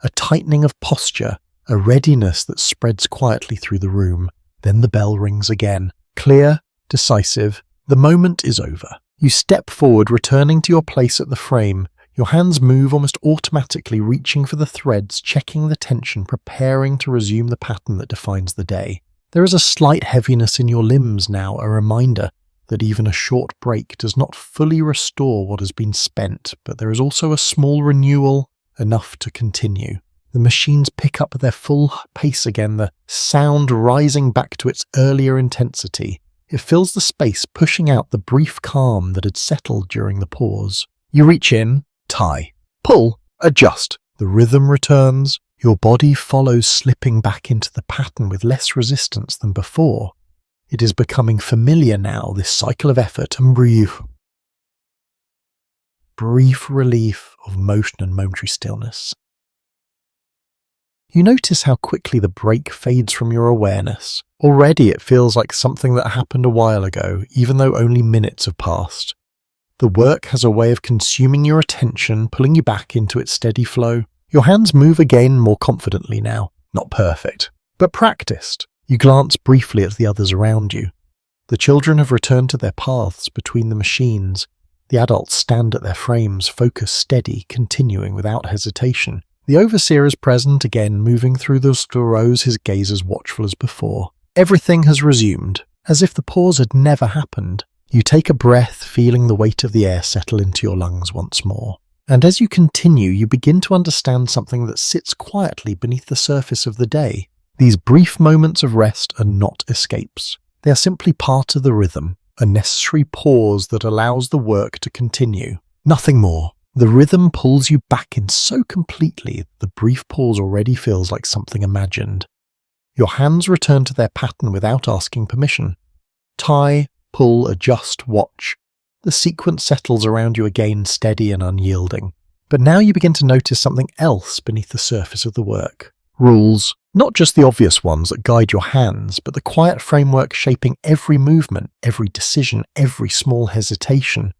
[SPEAKER 1] A tightening of posture, a readiness that spreads quietly through the room. Then the bell rings again. Clear, decisive. The moment is over. You step forward, returning to your place at the frame. Your hands move almost automatically, reaching for the threads, checking the tension, preparing to resume the pattern that defines the day. There is a slight heaviness in your limbs now, a reminder that even a short break does not fully restore what has been spent, but there is also a small renewal, enough to continue. The machines pick up their full pace again, the sound rising back to its earlier intensity. It fills the space, pushing out the brief calm that had settled during the pause. You reach in, tie, pull, adjust. The rhythm returns. Your body follows, slipping back into the pattern with less resistance than before. It is becoming familiar now, this cycle of effort and brief relief of motion and momentary stillness. You notice how quickly the break fades from your awareness. Already it feels like something that happened a while ago, even though only minutes have passed. The work has a way of consuming your attention, pulling you back into its steady flow. Your hands move again more confidently now. Not perfect, but practiced. You glance briefly at the others around you. The children have returned to their paths between the machines. The adults stand at their frames, focus steady, continuing without hesitation. The overseer is present again, moving through the rows, his gaze as watchful as before. Everything has resumed, as if the pause had never happened. You take a breath, feeling the weight of the air settle into your lungs once more. And as you continue, you begin to understand something that sits quietly beneath the surface of the day. These brief moments of rest are not escapes. They are simply part of the rhythm, a necessary pause that allows the work to continue. Nothing more. The rhythm pulls you back in so completely, the brief pause already feels like something imagined. Your hands return to their pattern without asking permission. Tie, pull, adjust, watch. The sequence settles around you again, steady and unyielding. But now you begin to notice something else beneath the surface of the work. Rules, not just the obvious ones that guide your hands, but the quiet framework shaping every movement, every decision, every small hesitation.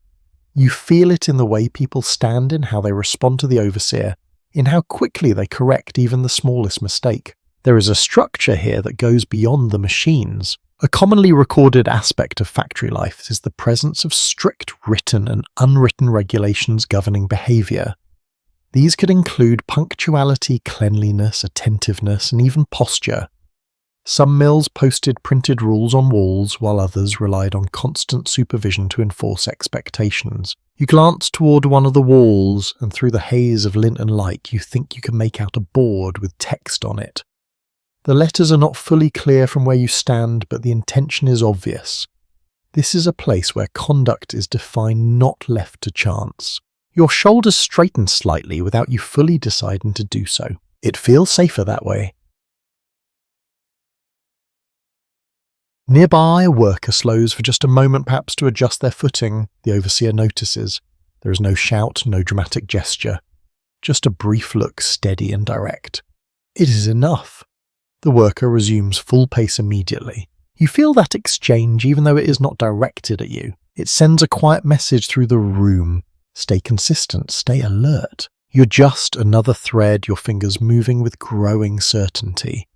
[SPEAKER 1] You feel it in the way people stand, in how they respond to the overseer, in how quickly they correct even the smallest mistake. There is a structure here that goes beyond the machines. A commonly recorded aspect of factory life is the presence of strict written and unwritten regulations governing behaviour. These could include punctuality, cleanliness, attentiveness, and even posture. Some mills posted printed rules on walls, while others relied on constant supervision to enforce expectations. You glance toward one of the walls, and through the haze of lint and light you think you can make out a board with text on it. The letters are not fully clear from where you stand, but the intention is obvious. This is a place where conduct is defined, not left to chance. Your shoulders straighten slightly without you fully deciding to do so. It feels safer that way. Nearby, a worker slows for just a moment, perhaps to adjust their footing. The overseer notices. There is no shout, no dramatic gesture. Just a brief look, steady and direct. It is enough. The worker resumes full pace immediately. You feel that exchange even though it is not directed at you. It sends a quiet message through the room. Stay consistent, stay alert. You adjust another thread, your fingers moving with growing certainty.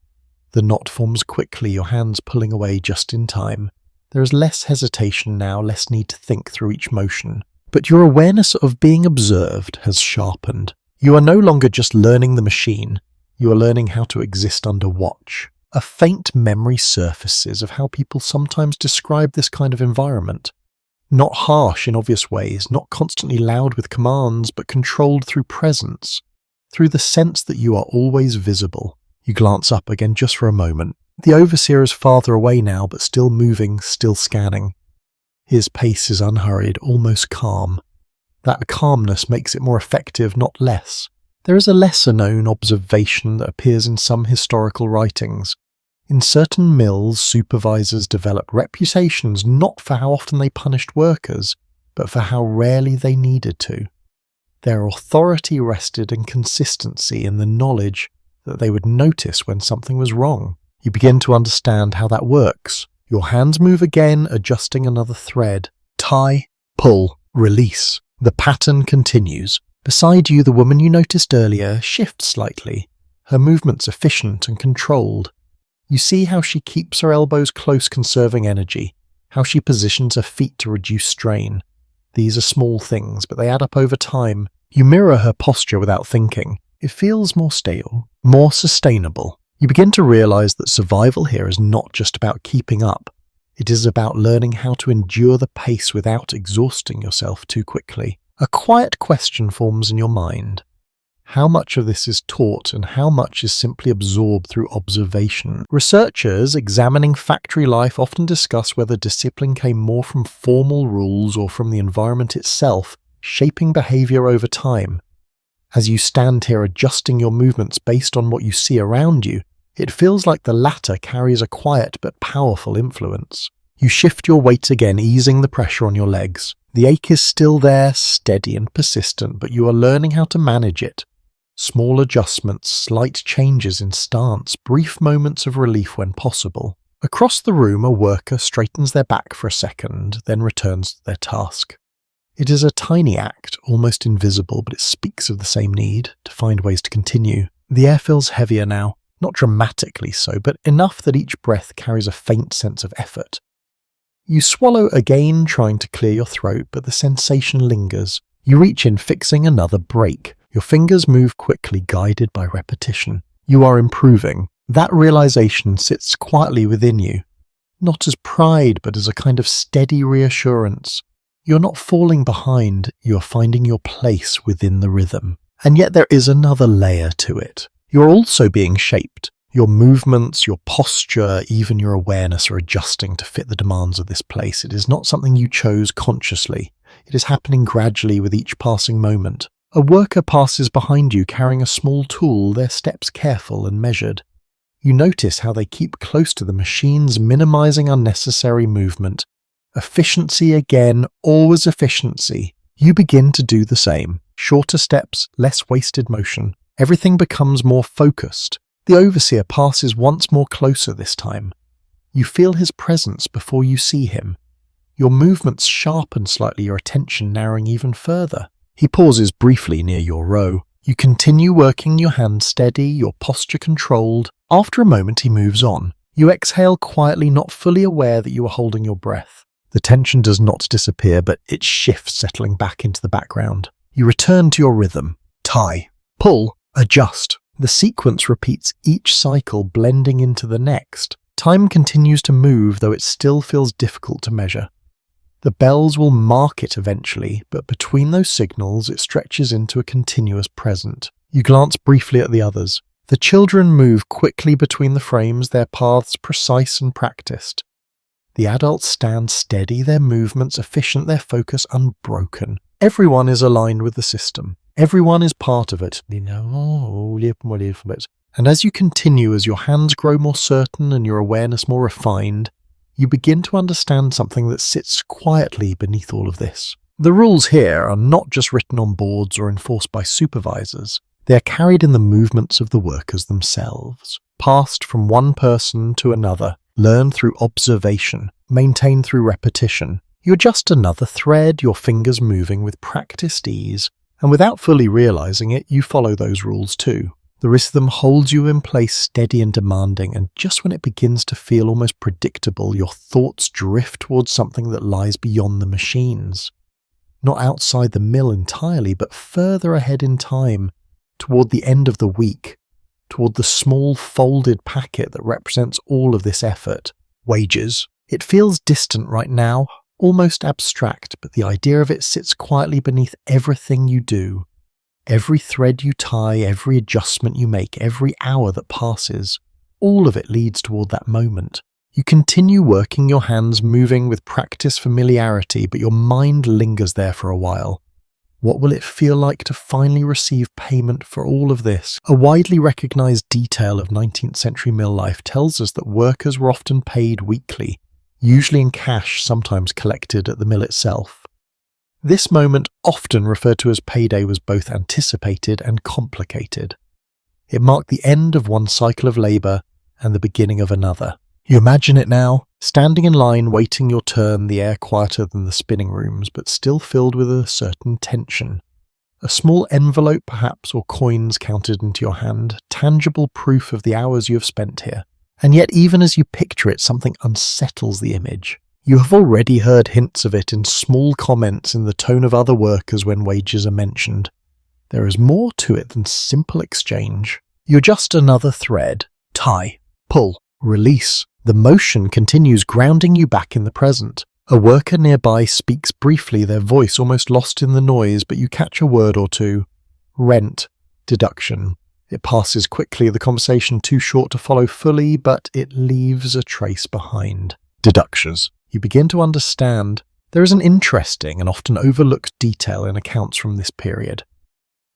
[SPEAKER 1] The knot forms quickly, your hands pulling away just in time. There is less hesitation now, less need to think through each motion. But your awareness of being observed has sharpened. You are no longer just learning the machine, you are learning how to exist under watch. A faint memory surfaces of how people sometimes describe this kind of environment. Not harsh in obvious ways, not constantly loud with commands, but controlled through presence, through the sense that you are always visible. You glance up again just for a moment. The overseer is farther away now, but still moving, still scanning. His pace is unhurried, almost calm. That calmness makes it more effective, not less. There is a lesser-known observation that appears in some historical writings. In certain mills, supervisors developed reputations not for how often they punished workers, but for how rarely they needed to. Their authority rested in consistency, in the knowledge that they would notice when something was wrong. You begin to understand how that works. Your hands move again, adjusting another thread. Tie, pull, release. The pattern continues. Beside you, the woman you noticed earlier shifts slightly. Her movements efficient and controlled. You see how she keeps her elbows close, conserving energy, how she positions her feet to reduce strain. These are small things, but they add up over time. You mirror her posture without thinking. It feels more stable, more sustainable. You begin to realize that survival here is not just about keeping up. It is about learning how to endure the pace without exhausting yourself too quickly. A quiet question forms in your mind. How much of this is taught and how much is simply absorbed through observation? Researchers examining factory life often discuss whether discipline came more from formal rules or from the environment itself, shaping behavior over time. As you stand here adjusting your movements based on what you see around you, it feels like the latter carries a quiet but powerful influence. You shift your weight again, easing the pressure on your legs. The ache is still there, steady and persistent, but you are learning how to manage it. Small adjustments, slight changes in stance, brief moments of relief when possible. Across the room, a worker straightens their back for a second, then returns to their task. It is a tiny act, almost invisible, but it speaks of the same need, to find ways to continue. The air feels heavier now, not dramatically so, but enough that each breath carries a faint sense of effort. You swallow again, trying to clear your throat, but the sensation lingers. You reach in, fixing another break. Your fingers move quickly, guided by repetition. You are improving. That realization sits quietly within you, not as pride, but as a kind of steady reassurance. You're not falling behind, you are finding your place within the rhythm. And yet there is another layer to it. You're also being shaped. Your movements, your posture, even your awareness are adjusting to fit the demands of this place. It is not something you chose consciously. It is happening gradually with each passing moment. A worker passes behind you carrying a small tool, their steps careful and measured. You notice how they keep close to the machines, minimizing unnecessary movement. Efficiency again, always efficiency. You begin to do the same. Shorter steps, less wasted motion. Everything becomes more focused. The overseer passes once more closer this time. You feel his presence before you see him. Your movements sharpen slightly, your attention narrowing even further. He pauses briefly near your row. You continue working, your hands steady, your posture controlled. After a moment, he moves on. You exhale quietly, not fully aware that you are holding your breath. The tension does not disappear, but it shifts, settling back into the background. You return to your rhythm. Tie, pull, adjust. The sequence repeats each cycle, blending into the next. Time continues to move, though it still feels difficult to measure. The bells will mark it eventually, but between those signals, it stretches into a continuous present. You glance briefly at the others. The children move quickly between the frames, their paths precise and practiced. The adults stand steady, their movements efficient, their focus unbroken. Everyone is aligned with the system. Everyone is part of it. And as you continue, as your hands grow more certain and your awareness more refined, you begin to understand something that sits quietly beneath all of this. The rules here are not just written on boards or enforced by supervisors. They are carried in the movements of the workers themselves, passed from one person to another, learned through observation, maintained through repetition. You adjust another thread, your fingers moving with practiced ease, and without fully realizing it, you follow those rules too. The rhythm holds you in place, steady and demanding, and just when it begins to feel almost predictable, your thoughts drift towards something that lies beyond the machines. Not outside the mill entirely, but further ahead in time, toward the end of the week, toward the small folded packet that represents all of this effort. Wages. It feels distant right now, almost abstract, but the idea of it sits quietly beneath everything you do. Every thread you tie, every adjustment you make, every hour that passes, all of it leads toward that moment. You continue working, your hands moving with practiced familiarity, but your mind lingers there for a while. What will it feel like to finally receive payment for all of this? A widely recognized detail of 19th century mill life tells us that workers were often paid weekly, usually in cash, sometimes collected at the mill itself. This moment, often referred to as payday, was both anticipated and complicated. It marked the end of one cycle of labour and the beginning of another. You imagine it now, standing in line, waiting your turn, the air quieter than the spinning rooms, but still filled with a certain tension. A small envelope, perhaps, or coins counted into your hand, tangible proof of the hours you have spent here. And yet, even as you picture it, something unsettles the image. You have already heard hints of it in small comments in the tone of other workers when wages are mentioned. There is more to it than simple exchange. You adjust another thread, tie, pull, release. The motion continues, grounding you back in the present. A worker nearby speaks briefly, their voice almost lost in the noise, but you catch a word or two. Rent, deduction. It passes quickly, the conversation too short to follow fully, but it leaves a trace behind. Deductions. You begin to understand. There is an interesting and often overlooked detail in accounts from this period.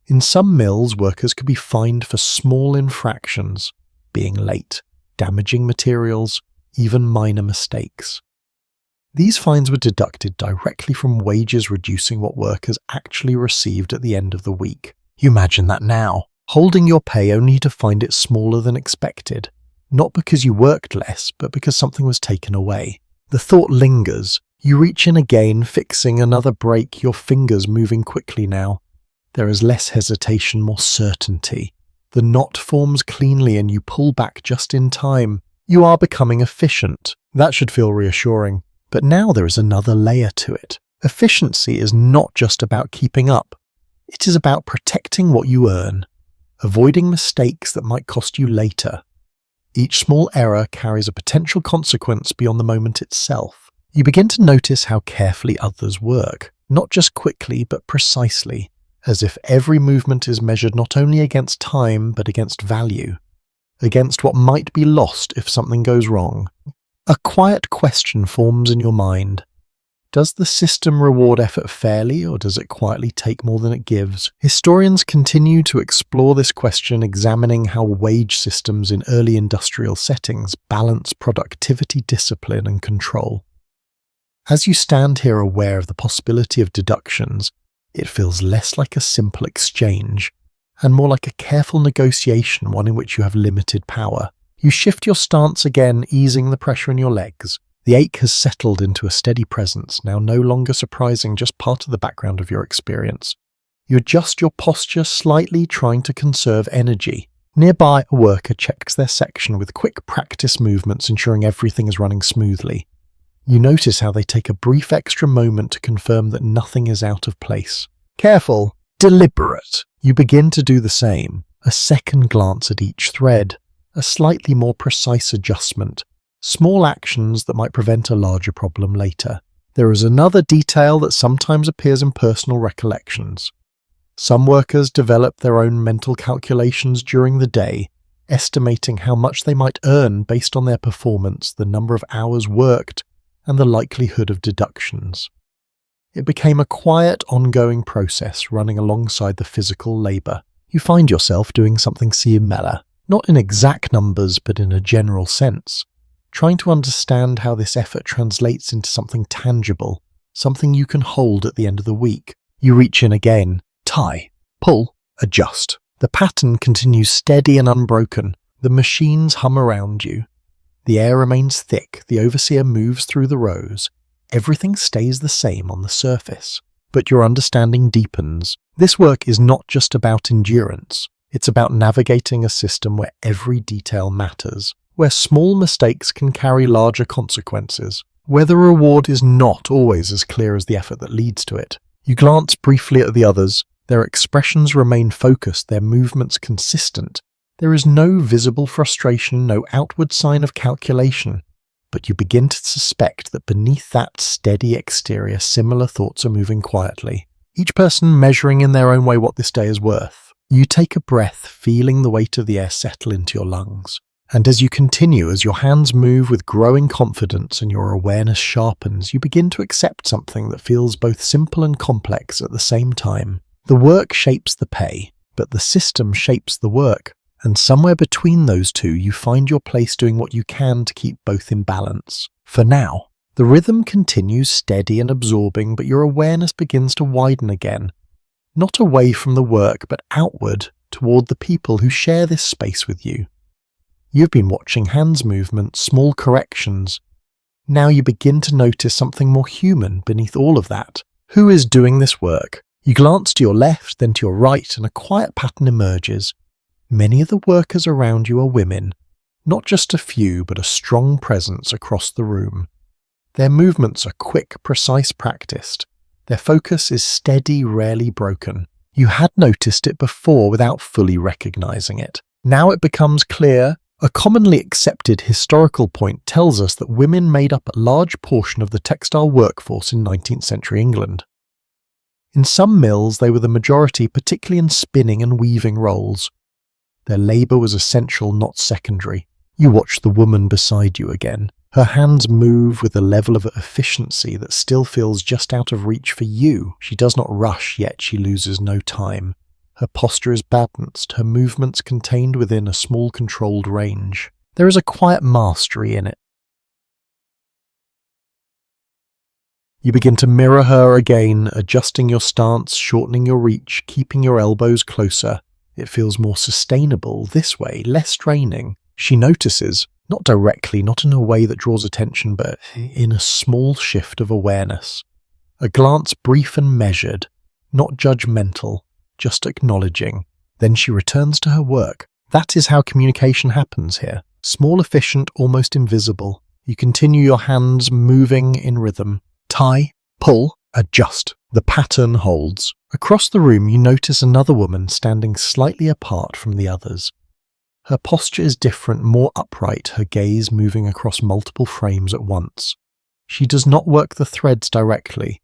[SPEAKER 1] In some mills, workers could be fined for small infractions, being late, damaging materials, even minor mistakes. These fines were deducted directly from wages, reducing what workers actually received at the end of the week. You imagine that now, holding your pay only to find it smaller than expected, not because you worked less, but because something was taken away. The thought lingers. You reach in again, fixing another break, your fingers moving quickly now. There is less hesitation, more certainty. The knot forms cleanly and you pull back just in time. You are becoming efficient. That should feel reassuring. But now there is another layer to it. Efficiency is not just about keeping up. It is about protecting what you earn, avoiding mistakes that might cost you later. Each small error carries a potential consequence beyond the moment itself. You begin to notice how carefully others work, not just quickly but precisely, as if every movement is measured not only against time but against value, against what might be lost if something goes wrong. A quiet question forms in your mind. Does the system reward effort fairly, or does it quietly take more than it gives? Historians continue to explore this question, examining how wage systems in early industrial settings balance productivity, discipline, and control. As you stand here aware of the possibility of deductions, it feels less like a simple exchange, and more like a careful negotiation, one in which you have limited power. You shift your stance again, easing the pressure in your legs. The ache has settled into a steady presence, now no longer surprising, just part of the background of your experience. You adjust your posture slightly, trying to conserve energy. Nearby, a worker checks their section with quick practice movements, ensuring everything is running smoothly. You notice how they take a brief extra moment to confirm that nothing is out of place. Careful, deliberate. You begin to do the same. A second glance at each thread, a slightly more precise adjustment, small actions that might prevent a larger problem later. There is another detail that sometimes appears in personal recollections. Some workers develop their own mental calculations during the day, estimating how much they might earn based on their performance, the number of hours worked, and the likelihood of deductions. It became a quiet, ongoing process running alongside the physical labour. You find yourself doing something similar, not in exact numbers but in a general sense, trying to understand how this effort translates into something tangible, something you can hold at the end of the week. You reach in again. Tie, pull, adjust. The pattern continues steady and unbroken. The machines hum around you. The air remains thick. The overseer moves through the rows. Everything stays the same on the surface. But your understanding deepens. This work is not just about endurance. It's about navigating a system where every detail matters, where small mistakes can carry larger consequences, where the reward is not always as clear as the effort that leads to it. You glance briefly at the others. Their expressions remain focused, their movements consistent. There is no visible frustration, no outward sign of calculation. But you begin to suspect that beneath that steady exterior, similar thoughts are moving quietly, each person measuring in their own way what this day is worth. You take a breath, feeling the weight of the air settle into your lungs. And as you continue, as your hands move with growing confidence and your awareness sharpens, you begin to accept something that feels both simple and complex at the same time. The work shapes the pay, but the system shapes the work. And somewhere between those two, you find your place doing what you can to keep both in balance. For now, the rhythm continues steady and absorbing, but your awareness begins to widen again. Not away from the work, but outward toward the people who share this space with you. You've been watching hands movements, small corrections. Now you begin to notice something more human beneath all of that. Who is doing this work? You glance to your left, then to your right, and a quiet pattern emerges. Many of the workers around you are women. Not just a few, but a strong presence across the room. Their movements are quick, precise, practiced. Their focus is steady, rarely broken. You had noticed it before without fully recognizing it. Now it becomes clear. A commonly accepted historical point tells us that women made up a large portion of the textile workforce in 19th century England. In some mills, they were the majority, particularly in spinning and weaving roles. Their labour was essential, not secondary. You watch the woman beside you again. Her hands move with a level of efficiency that still feels just out of reach for you. She does not rush, yet she loses no time. Her posture is balanced, her movements contained within a small controlled range. There is a quiet mastery in it. You begin to mirror her again, adjusting your stance, shortening your reach, keeping your elbows closer. It feels more sustainable this way, less straining. She notices, not directly, not in a way that draws attention, but in a small shift of awareness. A glance brief and measured, not judgmental, just acknowledging. Then she returns to her work. That is how communication happens here. Small, efficient, almost invisible. You continue your hands moving in rhythm. Tie, pull, adjust. The pattern holds. Across the room you notice another woman standing slightly apart from the others. Her posture is different, more upright, her gaze moving across multiple frames at once. She does not work the threads directly.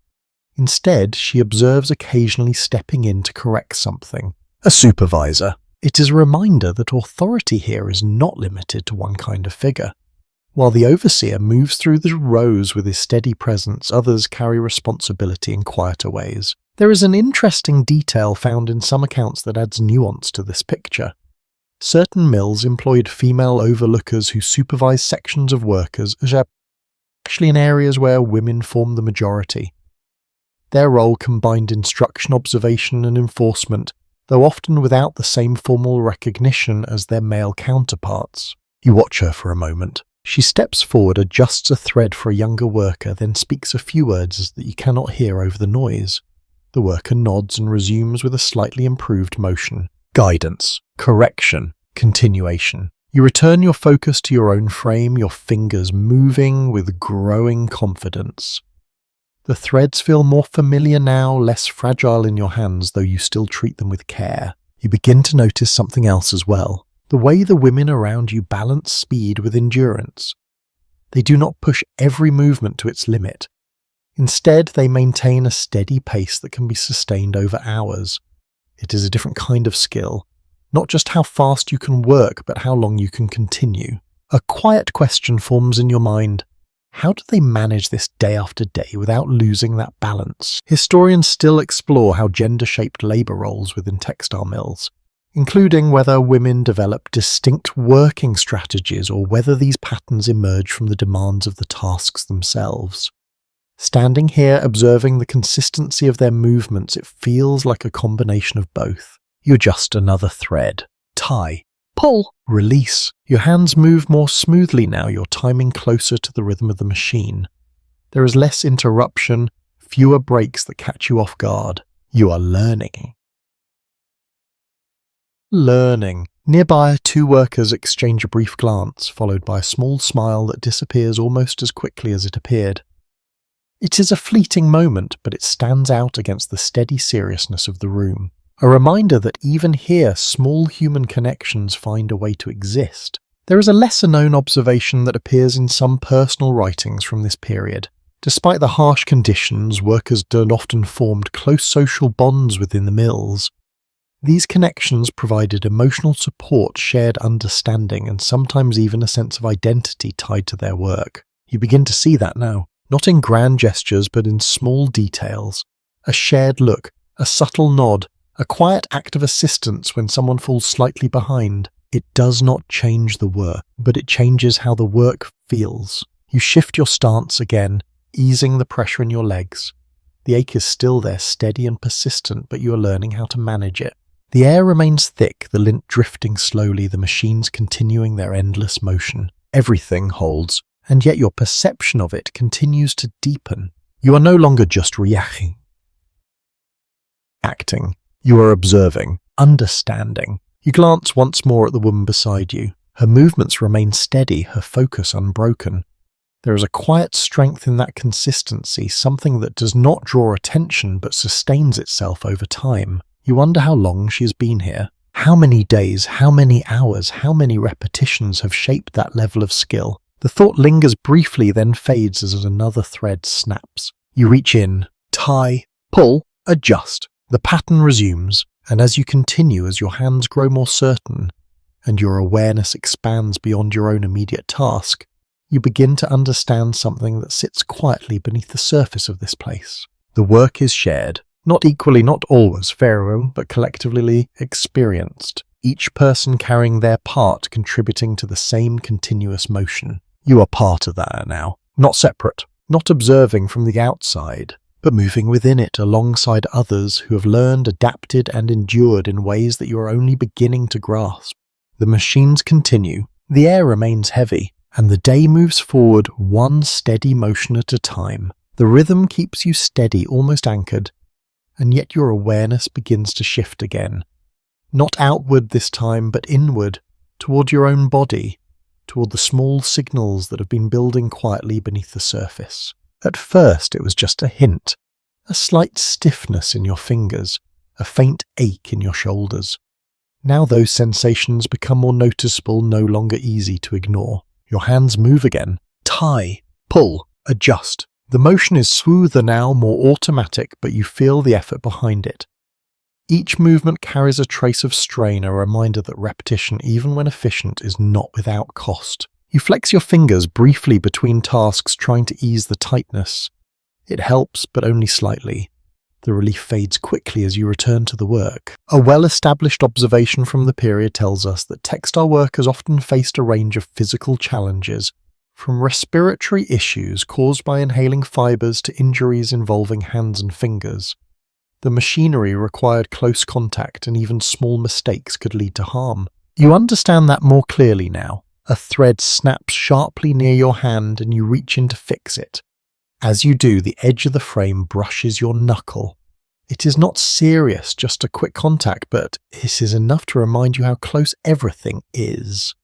[SPEAKER 1] Instead, she observes, occasionally stepping in to correct something. A supervisor. It is a reminder that authority here is not limited to one kind of figure. While the overseer moves through the rows with his steady presence, others carry responsibility in quieter ways. There is an interesting detail found in some accounts that adds nuance to this picture. Certain mills employed female overlookers who supervised sections of workers, actually in areas where women formed the majority. Their role combined instruction, observation, and enforcement, though often without the same formal recognition as their male counterparts. You watch her for a moment. She steps forward, adjusts a thread for a younger worker, then speaks a few words that you cannot hear over the noise. The worker nods and resumes with a slightly improved motion. Guidance, correction, Continuation. You return your focus to your own frame, your fingers moving with growing confidence. The threads feel more familiar now, less fragile in your hands, though you still treat them with care. You begin to notice something else as well. The way the women around you balance speed with endurance. They do not push every movement to its limit. Instead, they maintain a steady pace that can be sustained over hours. It is a different kind of skill. Not just how fast you can work, but how long you can continue. A quiet question forms in your mind. How do they manage this day after day without losing that balance? Historians still explore how gender-shaped labour roles within textile mills, including whether women develop distinct working strategies or whether these patterns emerge from the demands of the tasks themselves. Standing here observing the consistency of their movements, it feels like a combination of both. You adjust another thread. Tie. Pull. Release. Your hands move more smoothly now, your timing closer to the rhythm of the machine. There is less interruption, fewer breaks that catch you off guard. You are learning. Learning. Nearby, two workers exchange a brief glance, followed by a small smile that disappears almost as quickly as it appeared. It is a fleeting moment, but it stands out against the steady seriousness of the room. A reminder that even here, small human connections find a way to exist. There is a lesser-known observation that appears in some personal writings from this period. Despite the harsh conditions, workers often formed close social bonds within the mills. These connections provided emotional support, shared understanding, and sometimes even a sense of identity tied to their work. You begin to see that now, not in grand gestures, but in small details. A shared look, a subtle nod, a quiet act of assistance when someone falls slightly behind. It does not change the work, but it changes how the work feels. You shift your stance again, easing the pressure in your legs. The ache is still there, steady and persistent, but you are learning how to manage it. The air remains thick, the lint drifting slowly, the machines continuing their endless motion. Everything holds, and yet your perception of it continues to deepen. You are no longer just reacting. Acting. You are observing, understanding. You glance once more at the woman beside you. Her movements remain steady, her focus unbroken. There is a quiet strength in that consistency, something that does not draw attention but sustains itself over time. You wonder how long she has been here. How many days, how many hours, how many repetitions have shaped that level of skill? The thought lingers briefly, then fades as another thread snaps. You reach in, tie, pull, adjust. The pattern resumes, and as you continue, as your hands grow more certain, and your awareness expands beyond your own immediate task, you begin to understand something that sits quietly beneath the surface of this place. The work is shared, not equally, not always fair, but collectively experienced, each person carrying their part, contributing to the same continuous motion. You are part of that now, not separate, not observing from the outside, but moving within it alongside others who have learned, adapted, and endured in ways that you are only beginning to grasp. The machines continue, the air remains heavy, and the day moves forward one steady motion at a time. The rhythm keeps you steady, almost anchored, and yet your awareness begins to shift again. Not outward this time, but inward, toward your own body, toward the small signals that have been building quietly beneath the surface. At first it was just a hint, a slight stiffness in your fingers, a faint ache in your shoulders. Now those sensations become more noticeable, no longer easy to ignore. Your hands move again. Tie, pull, adjust. The motion is smoother now, more automatic, but you feel the effort behind it. Each movement carries a trace of strain, a reminder that repetition, even when efficient, is not without cost. You flex your fingers briefly between tasks, trying to ease the tightness. It helps, but only slightly. The relief fades quickly as you return to the work. A well-established observation from the period tells us that textile workers often faced a range of physical challenges, from respiratory issues caused by inhaling fibers to injuries involving hands and fingers. The machinery required close contact, and even small mistakes could lead to harm. You understand that more clearly now. A thread snaps sharply near your hand and you reach in to fix it. As you do, the edge of the frame brushes your knuckle. It is not serious, just a quick contact, but it is enough to remind you how close everything is.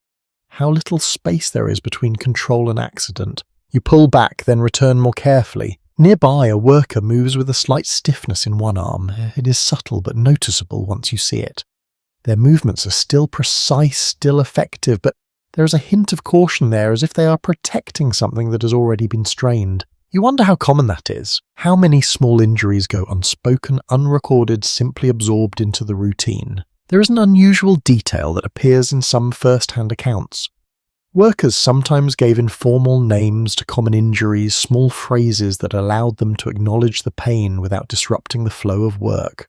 [SPEAKER 1] How little space there is between control and accident. You pull back, then return more carefully. Nearby, a worker moves with a slight stiffness in one arm. It is subtle but noticeable once you see it. Their movements are still precise, still effective, but there is a hint of caution there, as if they are protecting something that has already been strained. You wonder how common that is. How many small injuries go unspoken, unrecorded, simply absorbed into the routine? There is an unusual detail that appears in some first-hand accounts. Workers sometimes gave informal names to common injuries, small phrases that allowed them to acknowledge the pain without disrupting the flow of work.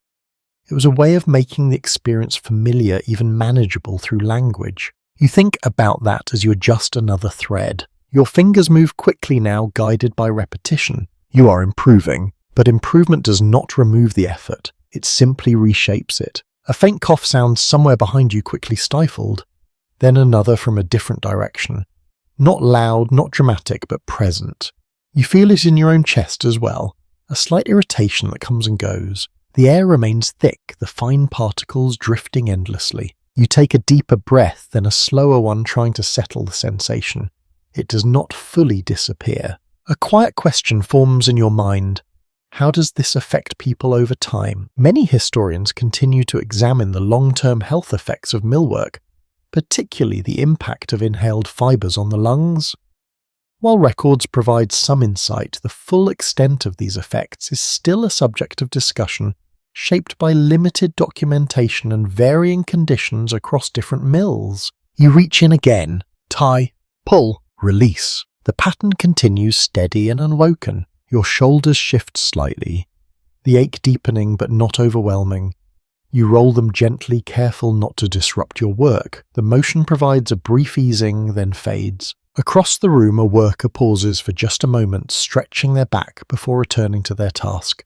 [SPEAKER 1] It was a way of making the experience familiar, even manageable through language. You think about that as you adjust another thread. Your fingers move quickly now, guided by repetition. You are improving, but improvement does not remove the effort. It simply reshapes it. A faint cough sounds somewhere behind you, quickly stifled. Then another from a different direction. Not loud, not dramatic, but present. You feel it in your own chest as well. A slight irritation that comes and goes. The air remains thick, the fine particles drifting endlessly. You take a deeper breath, then a slower one, trying to settle the sensation. It does not fully disappear. A quiet question forms in your mind. How does this affect people over time? Many historians continue to examine the long-term health effects of millwork, particularly the impact of inhaled fibers on the lungs. While records provide some insight, the full extent of these effects is still a subject of discussion, shaped by limited documentation and varying conditions across different mills. You reach in again. Tie, pull, release. The pattern continues steady and unwoken. Your shoulders shift slightly, the ache deepening but not overwhelming. You roll them gently, careful not to disrupt your work. The motion provides a brief easing, then fades. Across the room, a worker pauses for just a moment, stretching their back before returning to their task.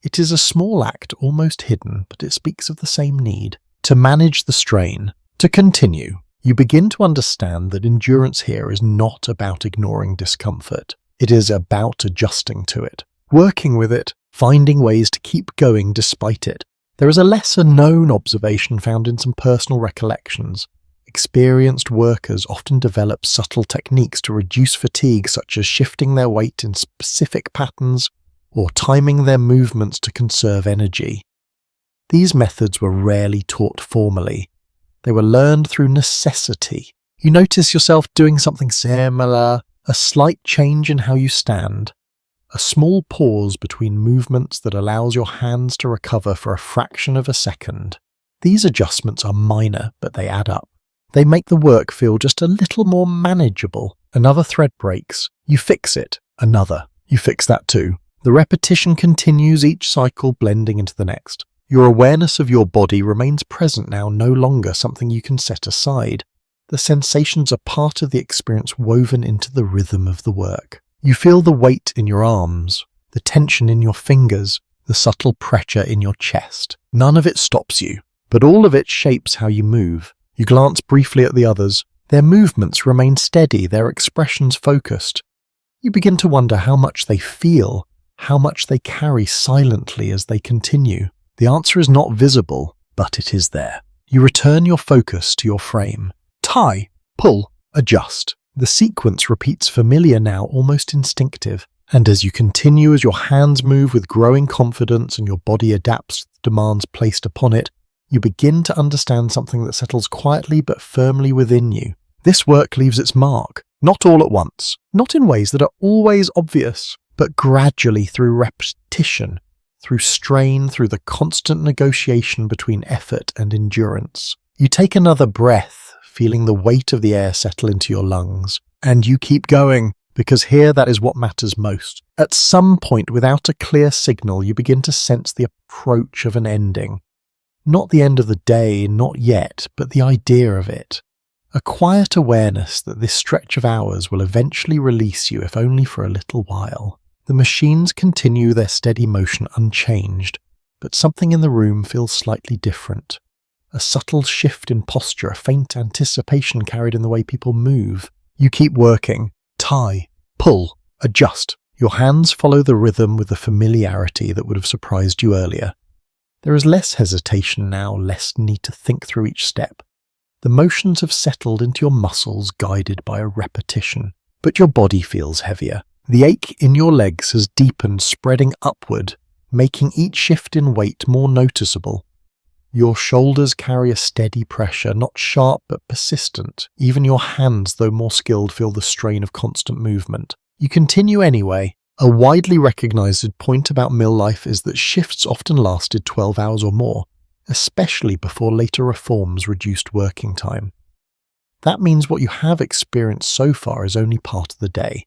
[SPEAKER 1] It is a small act, almost hidden, but it speaks of the same need. To manage the strain, to continue. You begin to understand that endurance here is not about ignoring discomfort. It is about adjusting to it, working with it, finding ways to keep going despite it. There is a lesser-known observation found in some personal recollections. Experienced workers often develop subtle techniques to reduce fatigue, such as shifting their weight in specific patterns or timing their movements to conserve energy. These methods were rarely taught formally. They were learned through necessity. You notice yourself doing something similar, a slight change in how you stand, a small pause between movements that allows your hands to recover for a fraction of a second. These adjustments are minor, but they add up. They make the work feel just a little more manageable. Another thread breaks. You fix it. Another. You fix that too. The repetition continues, each cycle blending into the next. Your awareness of your body remains present now, no longer something you can set aside. The sensations are part of the experience, woven into the rhythm of the work. You feel the weight in your arms, the tension in your fingers, the subtle pressure in your chest. None of it stops you, but all of it shapes how you move. You glance briefly at the others. Their movements remain steady, their expressions focused. You begin to wonder how much they feel, how much they carry silently as they continue. The answer is not visible, but it is there. You return your focus to your frame. Tie, pull, adjust. The sequence repeats, familiar now, almost instinctive. And as you continue, as your hands move with growing confidence and your body adapts to the demands placed upon it, you begin to understand something that settles quietly but firmly within you. This work leaves its mark, not all at once, not in ways that are always obvious, but gradually through repetition, through strain, through the constant negotiation between effort and endurance. You take another breath, feeling the weight of the air settle into your lungs, and you keep going, because here that is what matters most. At some point, without a clear signal, you begin to sense the approach of an ending. Not the end of the day, not yet, but the idea of it. A quiet awareness that this stretch of hours will eventually release you, if only for a little while. The machines continue their steady motion unchanged, but something in the room feels slightly different. A subtle shift in posture, a faint anticipation carried in the way people move. You keep working. Tie, pull, adjust. Your hands follow the rhythm with a familiarity that would have surprised you earlier. There is less hesitation now, less need to think through each step. The motions have settled into your muscles, guided by a repetition. But your body feels heavier. The ache in your legs has deepened, spreading upward, making each shift in weight more noticeable. Your shoulders carry a steady pressure, not sharp but persistent. Even your hands, though more skilled, feel the strain of constant movement. You continue anyway. A widely recognized point about mill life is that shifts often lasted 12 hours or more, especially before later reforms reduced working time. That means what you have experienced so far is only part of the day.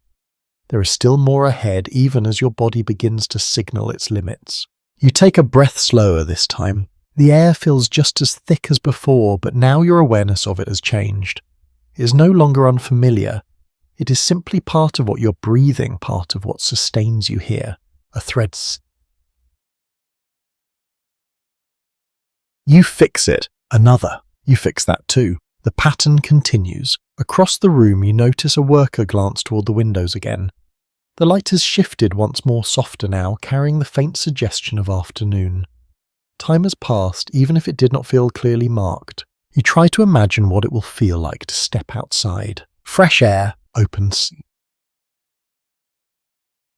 [SPEAKER 1] There is still more ahead, even as your body begins to signal its limits. You take a breath slower this time. The air feels just as thick as before, but now your awareness of it has changed. It is no longer unfamiliar. It is simply part of what you're breathing, part of what sustains you here. A thread. You fix it. Another. You fix that too. The pattern continues. Across the room you notice a worker glance toward the windows again. The light has shifted once more, softer now, carrying the faint suggestion of afternoon. Time has passed, even if it did not feel clearly marked. You try to imagine what it will feel like to step outside. Fresh air, open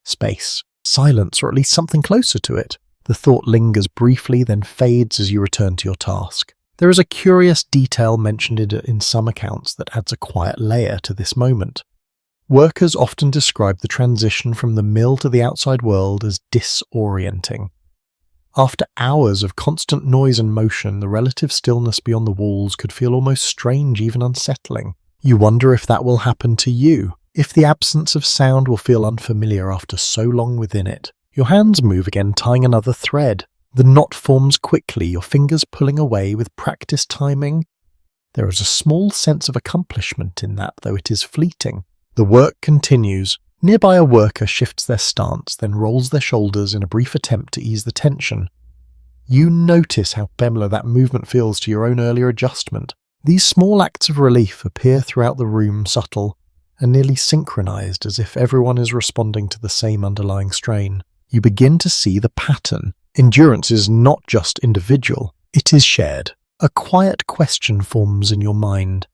[SPEAKER 1] space, silence, or at least something closer to it. The thought lingers briefly, then fades as you return to your task. There is a curious detail mentioned in some accounts that adds a quiet layer to this moment. Workers often describe the transition from the mill to the outside world as disorienting. After hours of constant noise and motion, the relative stillness beyond the walls could feel almost strange, even unsettling. You wonder if that will happen to you, if the absence of sound will feel unfamiliar after so long within it. Your hands move again, tying another thread. The knot forms quickly, your fingers pulling away with practiced timing. There is a small sense of accomplishment in that, though it is fleeting. The work continues. Nearby a worker shifts their stance, then rolls their shoulders in a brief attempt to ease the tension. You notice how similar that movement feels to your own earlier adjustment. These small acts of relief appear throughout the room, subtle and nearly synchronized, as if everyone is responding to the same underlying strain. You begin to see the pattern. Endurance is not just individual, it is shared. A quiet question forms in your mind.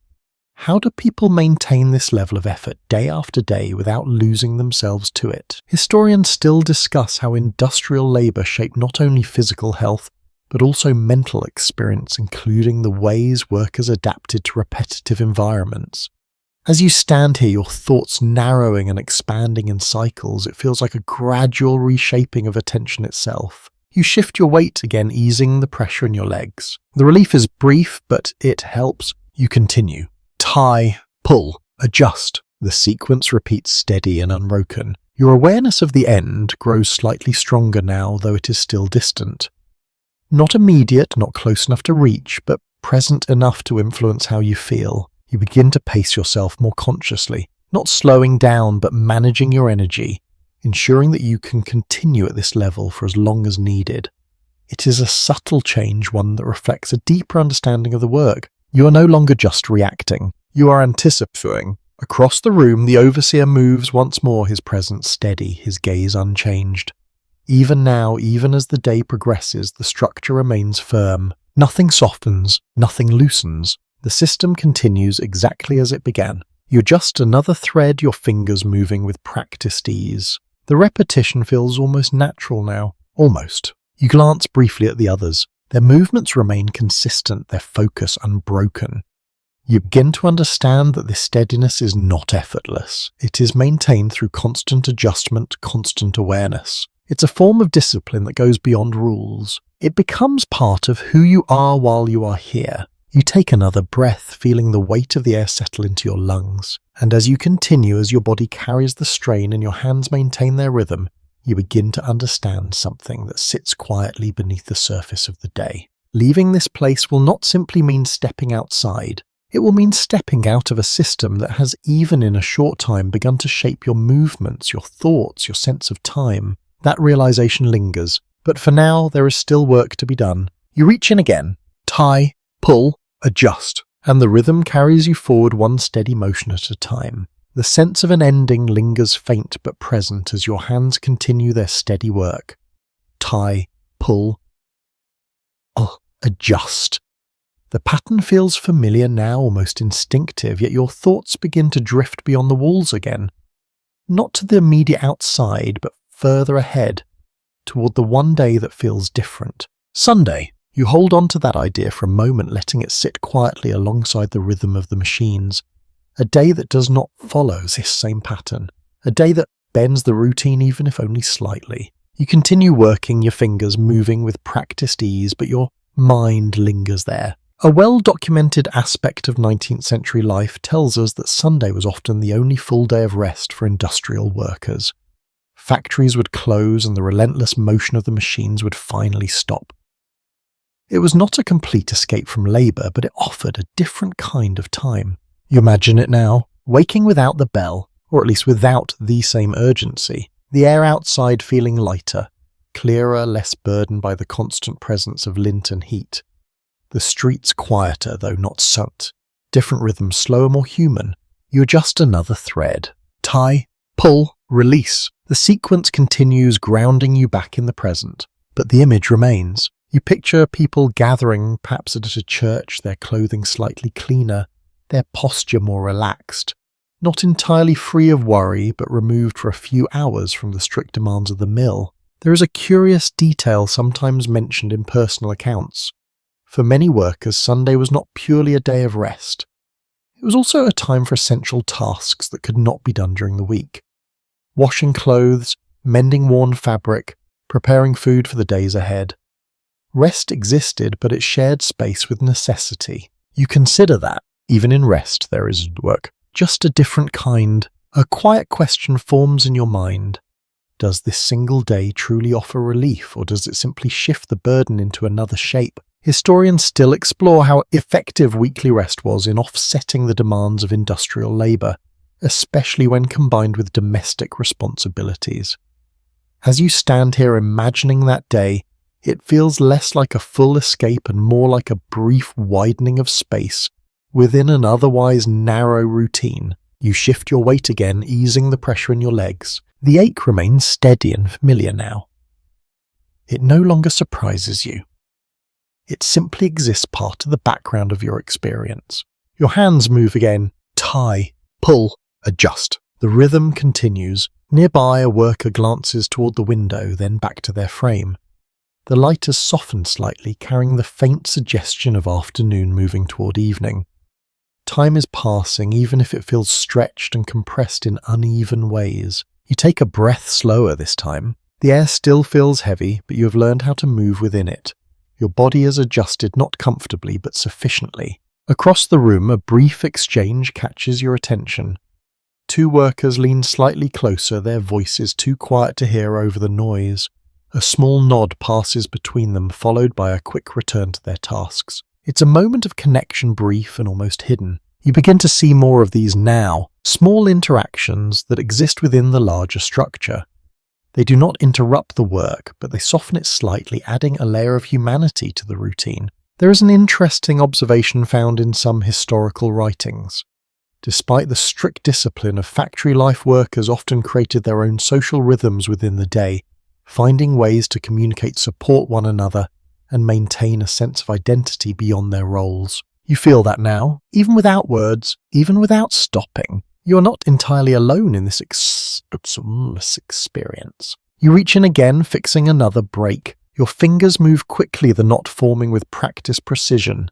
[SPEAKER 1] How do people maintain this level of effort day after day without losing themselves to it? Historians still discuss how industrial labor shaped not only physical health, but also mental experience, including the ways workers adapted to repetitive environments. As you stand here, your thoughts narrowing and expanding in cycles, it feels like a gradual reshaping of attention itself. You shift your weight again, easing the pressure in your legs. The relief is brief, but it helps. You continue. Tie, pull, adjust. The sequence repeats steady and unbroken. Your awareness of the end grows slightly stronger now, though it is still distant. Not immediate, not close enough to reach, but present enough to influence how you feel. You begin to pace yourself more consciously, not slowing down, but managing your energy, ensuring that you can continue at this level for as long as needed. It is a subtle change, one that reflects a deeper understanding of the work. You are no longer just reacting, you are anticipating. Across the room, the overseer moves once more, his presence steady, his gaze unchanged. Even now, even as the day progresses, the structure remains firm. Nothing softens, nothing loosens. The system continues exactly as it began. You adjust another thread, your fingers moving with practiced ease. The repetition feels almost natural now. Almost. You glance briefly at the others. Their movements remain consistent, their focus unbroken. You begin to understand that this steadiness is not effortless. It is maintained through constant adjustment, constant awareness. It's a form of discipline that goes beyond rules. It becomes part of who you are while you are here. You take another breath, feeling the weight of the air settle into your lungs. And as you continue, as your body carries the strain and your hands maintain their rhythm, you begin to understand something that sits quietly beneath the surface of the day. Leaving this place will not simply mean stepping outside. It will mean stepping out of a system that has, even in a short time, begun to shape your movements, your thoughts, your sense of time. That realization lingers, but for now there is still work to be done. You reach in again, tie, pull, adjust, and the rhythm carries you forward one steady motion at a time. The sense of an ending lingers faint but present as your hands continue their steady work. Tie, pull, pull, adjust. The pattern feels familiar now, almost instinctive, yet your thoughts begin to drift beyond the walls again. Not to the immediate outside, but further ahead, toward the one day that feels different. Sunday. You hold on to that idea for a moment, letting it sit quietly alongside the rhythm of the machines. A day that does not follow this same pattern. A day that bends the routine even if only slightly. You continue working, your fingers moving with practiced ease, but your mind lingers there. A well-documented aspect of 19th century life tells us that Sunday was often the only full day of rest for industrial workers. Factories would close and the relentless motion of the machines would finally stop. It was not a complete escape from labour, but it offered a different kind of time. You imagine it now, waking without the bell, or at least without the same urgency, the air outside feeling lighter, clearer, less burdened by the constant presence of lint and heat. The streets quieter, though not sunk. Different rhythms, slower, more human. You adjust another thread. Tie, pull, release. The sequence continues, grounding you back in the present. But the image remains. You picture people gathering, perhaps at a church, their clothing slightly cleaner, their posture more relaxed. Not entirely free of worry, but removed for a few hours from the strict demands of the mill. There is a curious detail sometimes mentioned in personal accounts. For many workers, Sunday was not purely a day of rest. It was also a time for essential tasks that could not be done during the week. Washing clothes, mending worn fabric, preparing food for the days ahead. Rest existed, but it shared space with necessity. You consider that, even in rest, there is work. Just a different kind. A quiet question forms in your mind. Does this single day truly offer relief, or does it simply shift the burden into another shape? Historians still explore how effective weekly rest was in offsetting the demands of industrial labour, especially when combined with domestic responsibilities. As you stand here imagining that day, it feels less like a full escape and more like a brief widening of space within an otherwise narrow routine. You shift your weight again, easing the pressure in your legs. The ache remains steady and familiar now. It no longer surprises you. It simply exists part of the background of your experience. Your hands move again. Tie, pull, adjust. The rhythm continues. Nearby, a worker glances toward the window, then back to their frame. The light has softened slightly, carrying the faint suggestion of afternoon moving toward evening. Time is passing, even if it feels stretched and compressed in uneven ways. You take a breath slower this time. The air still feels heavy, but you have learned how to move within it. Your body is adjusted not comfortably, but sufficiently. Across the room, a brief exchange catches your attention. Two workers lean slightly closer, their voices too quiet to hear over the noise. A small nod passes between them, followed by a quick return to their tasks. It's a moment of connection, brief and almost hidden. You begin to see more of these now, small interactions that exist within the larger structure. They do not interrupt the work, but they soften it slightly, adding a layer of humanity to the routine. There is an interesting observation found in some historical writings. Despite the strict discipline of factory life, workers often created their own social rhythms within the day, finding ways to communicate, support one another, and maintain a sense of identity beyond their roles. You feel that now, even without words, even without stopping. You are not entirely alone in this experience. You reach in again, fixing another break. Your fingers move quickly, the knot forming with practiced precision.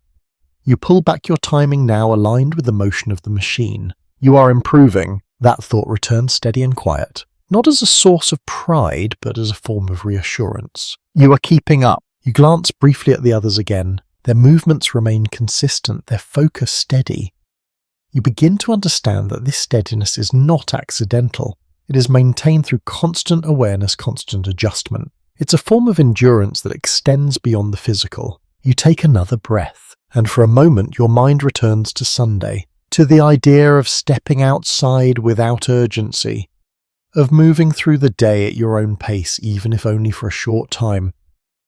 [SPEAKER 1] You pull back your timing now, aligned with the motion of the machine. You are improving. That thought returns steady and quiet. Not as a source of pride, but as a form of reassurance. You are keeping up. You glance briefly at the others again. Their movements remain consistent, their focus steady. You begin to understand that this steadiness is not accidental. It is maintained through constant awareness, constant adjustment. It's a form of endurance that extends beyond the physical. You take another breath, and for a moment your mind returns to Sunday, to the idea of stepping outside without urgency, of moving through the day at your own pace, even if only for a short time,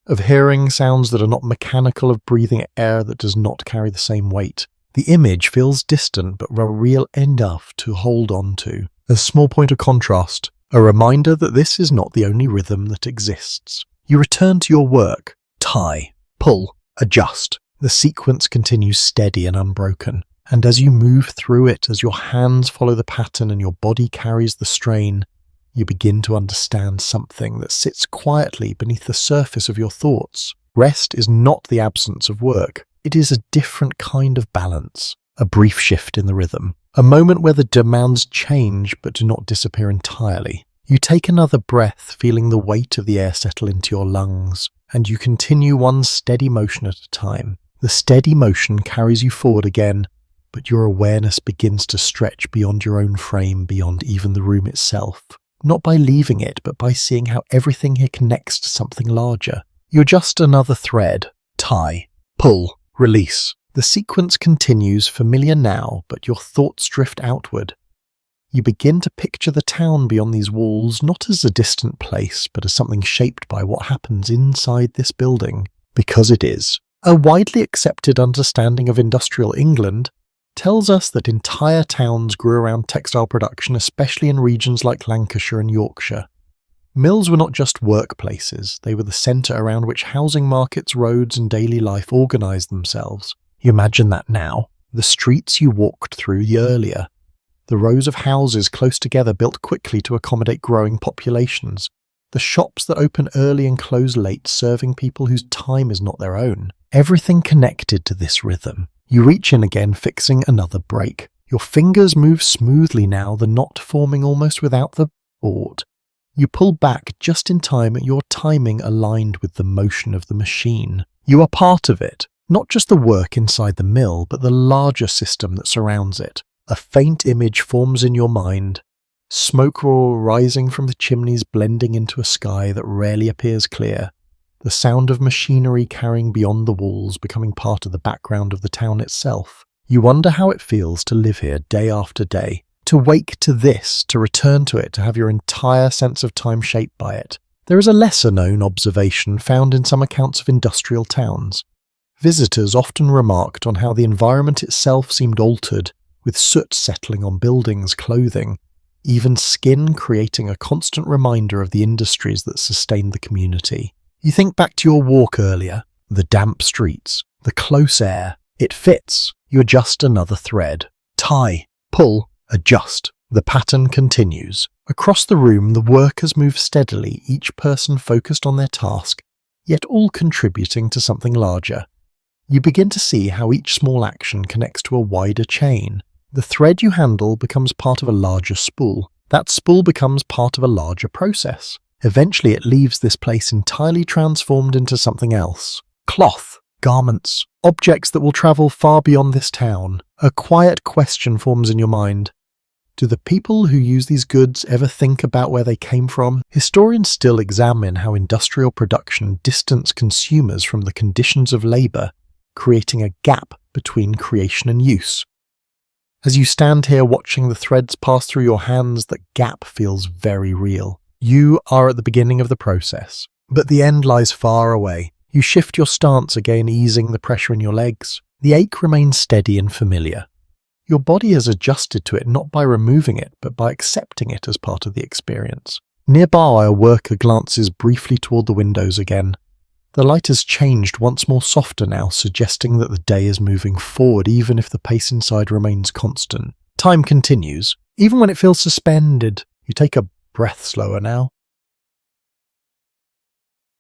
[SPEAKER 1] of hearing sounds that are not mechanical, of breathing air that does not carry the same weight. The image feels distant but real enough to hold on to. A small point of contrast, a reminder that this is not the only rhythm that exists. You return to your work. Tie, pull, adjust. The sequence continues steady and unbroken. And as you move through it, as your hands follow the pattern and your body carries the strain, you begin to understand something that sits quietly beneath the surface of your thoughts. Rest is not the absence of work. It is a different kind of balance, a brief shift in the rhythm, a moment where the demands change but do not disappear entirely. You take another breath, feeling the weight of the air settle into your lungs, and you continue one steady motion at a time. The steady motion carries you forward again, but your awareness begins to stretch beyond your own frame, beyond even the room itself. Not by leaving it, but by seeing how everything here connects to something larger. You're just another thread. Tie, pull, release. The sequence continues, familiar now, but your thoughts drift outward. You begin to picture the town beyond these walls, not as a distant place, but as something shaped by what happens inside this building. Because it is. A widely accepted understanding of industrial England tells us that entire towns grew around textile production, especially in regions like Lancashire and Yorkshire. Mills were not just workplaces, they were the centre around which housing markets, roads and daily life organised themselves. You imagine that now. The streets you walked through earlier. The rows of houses close together built quickly to accommodate growing populations. The shops that open early and close late, serving people whose time is not their own. Everything connected to this rhythm. You reach in again, fixing another break. Your fingers move smoothly now, the knot forming almost without the thought. You pull back just in time, your timing aligned with the motion of the machine. You are part of it, not just the work inside the mill, but the larger system that surrounds it. A faint image forms in your mind, smoke rising from the chimneys blending into a sky that rarely appears clear. The sound of machinery carrying beyond the walls, becoming part of the background of the town itself. You wonder how it feels to live here day after day, to wake to this, to return to it, to have your entire sense of time shaped by it. There is a lesser-known observation found in some accounts of industrial towns. Visitors often remarked on how the environment itself seemed altered, with soot settling on buildings, clothing, even skin, creating a constant reminder of the industries that sustained the community. You think back to your walk earlier, the damp streets, the close air. It fits. You're just another thread. Tie, pull, adjust. The pattern continues. Across the room, the workers move steadily, each person focused on their task, yet all contributing to something larger. You begin to see how each small action connects to a wider chain. The thread you handle becomes part of a larger spool. That spool becomes part of a larger process. Eventually it leaves this place entirely transformed into something else. Cloth, garments, objects that will travel far beyond this town. A quiet question forms in your mind. Do the people who use these goods ever think about where they came from? Historians still examine how industrial production distanced consumers from the conditions of labour, creating a gap between creation and use. As you stand here watching the threads pass through your hands, that gap feels very real. You are at the beginning of the process, but the end lies far away. You shift your stance again, easing the pressure in your legs. The ache remains steady and familiar. Your body has adjusted to it not by removing it, but by accepting it as part of the experience. Nearby, a worker glances briefly toward the windows again. The light has changed, once more softer now, suggesting that the day is moving forward, even if the pace inside remains constant. Time continues, even when it feels suspended. You take a breath slower now.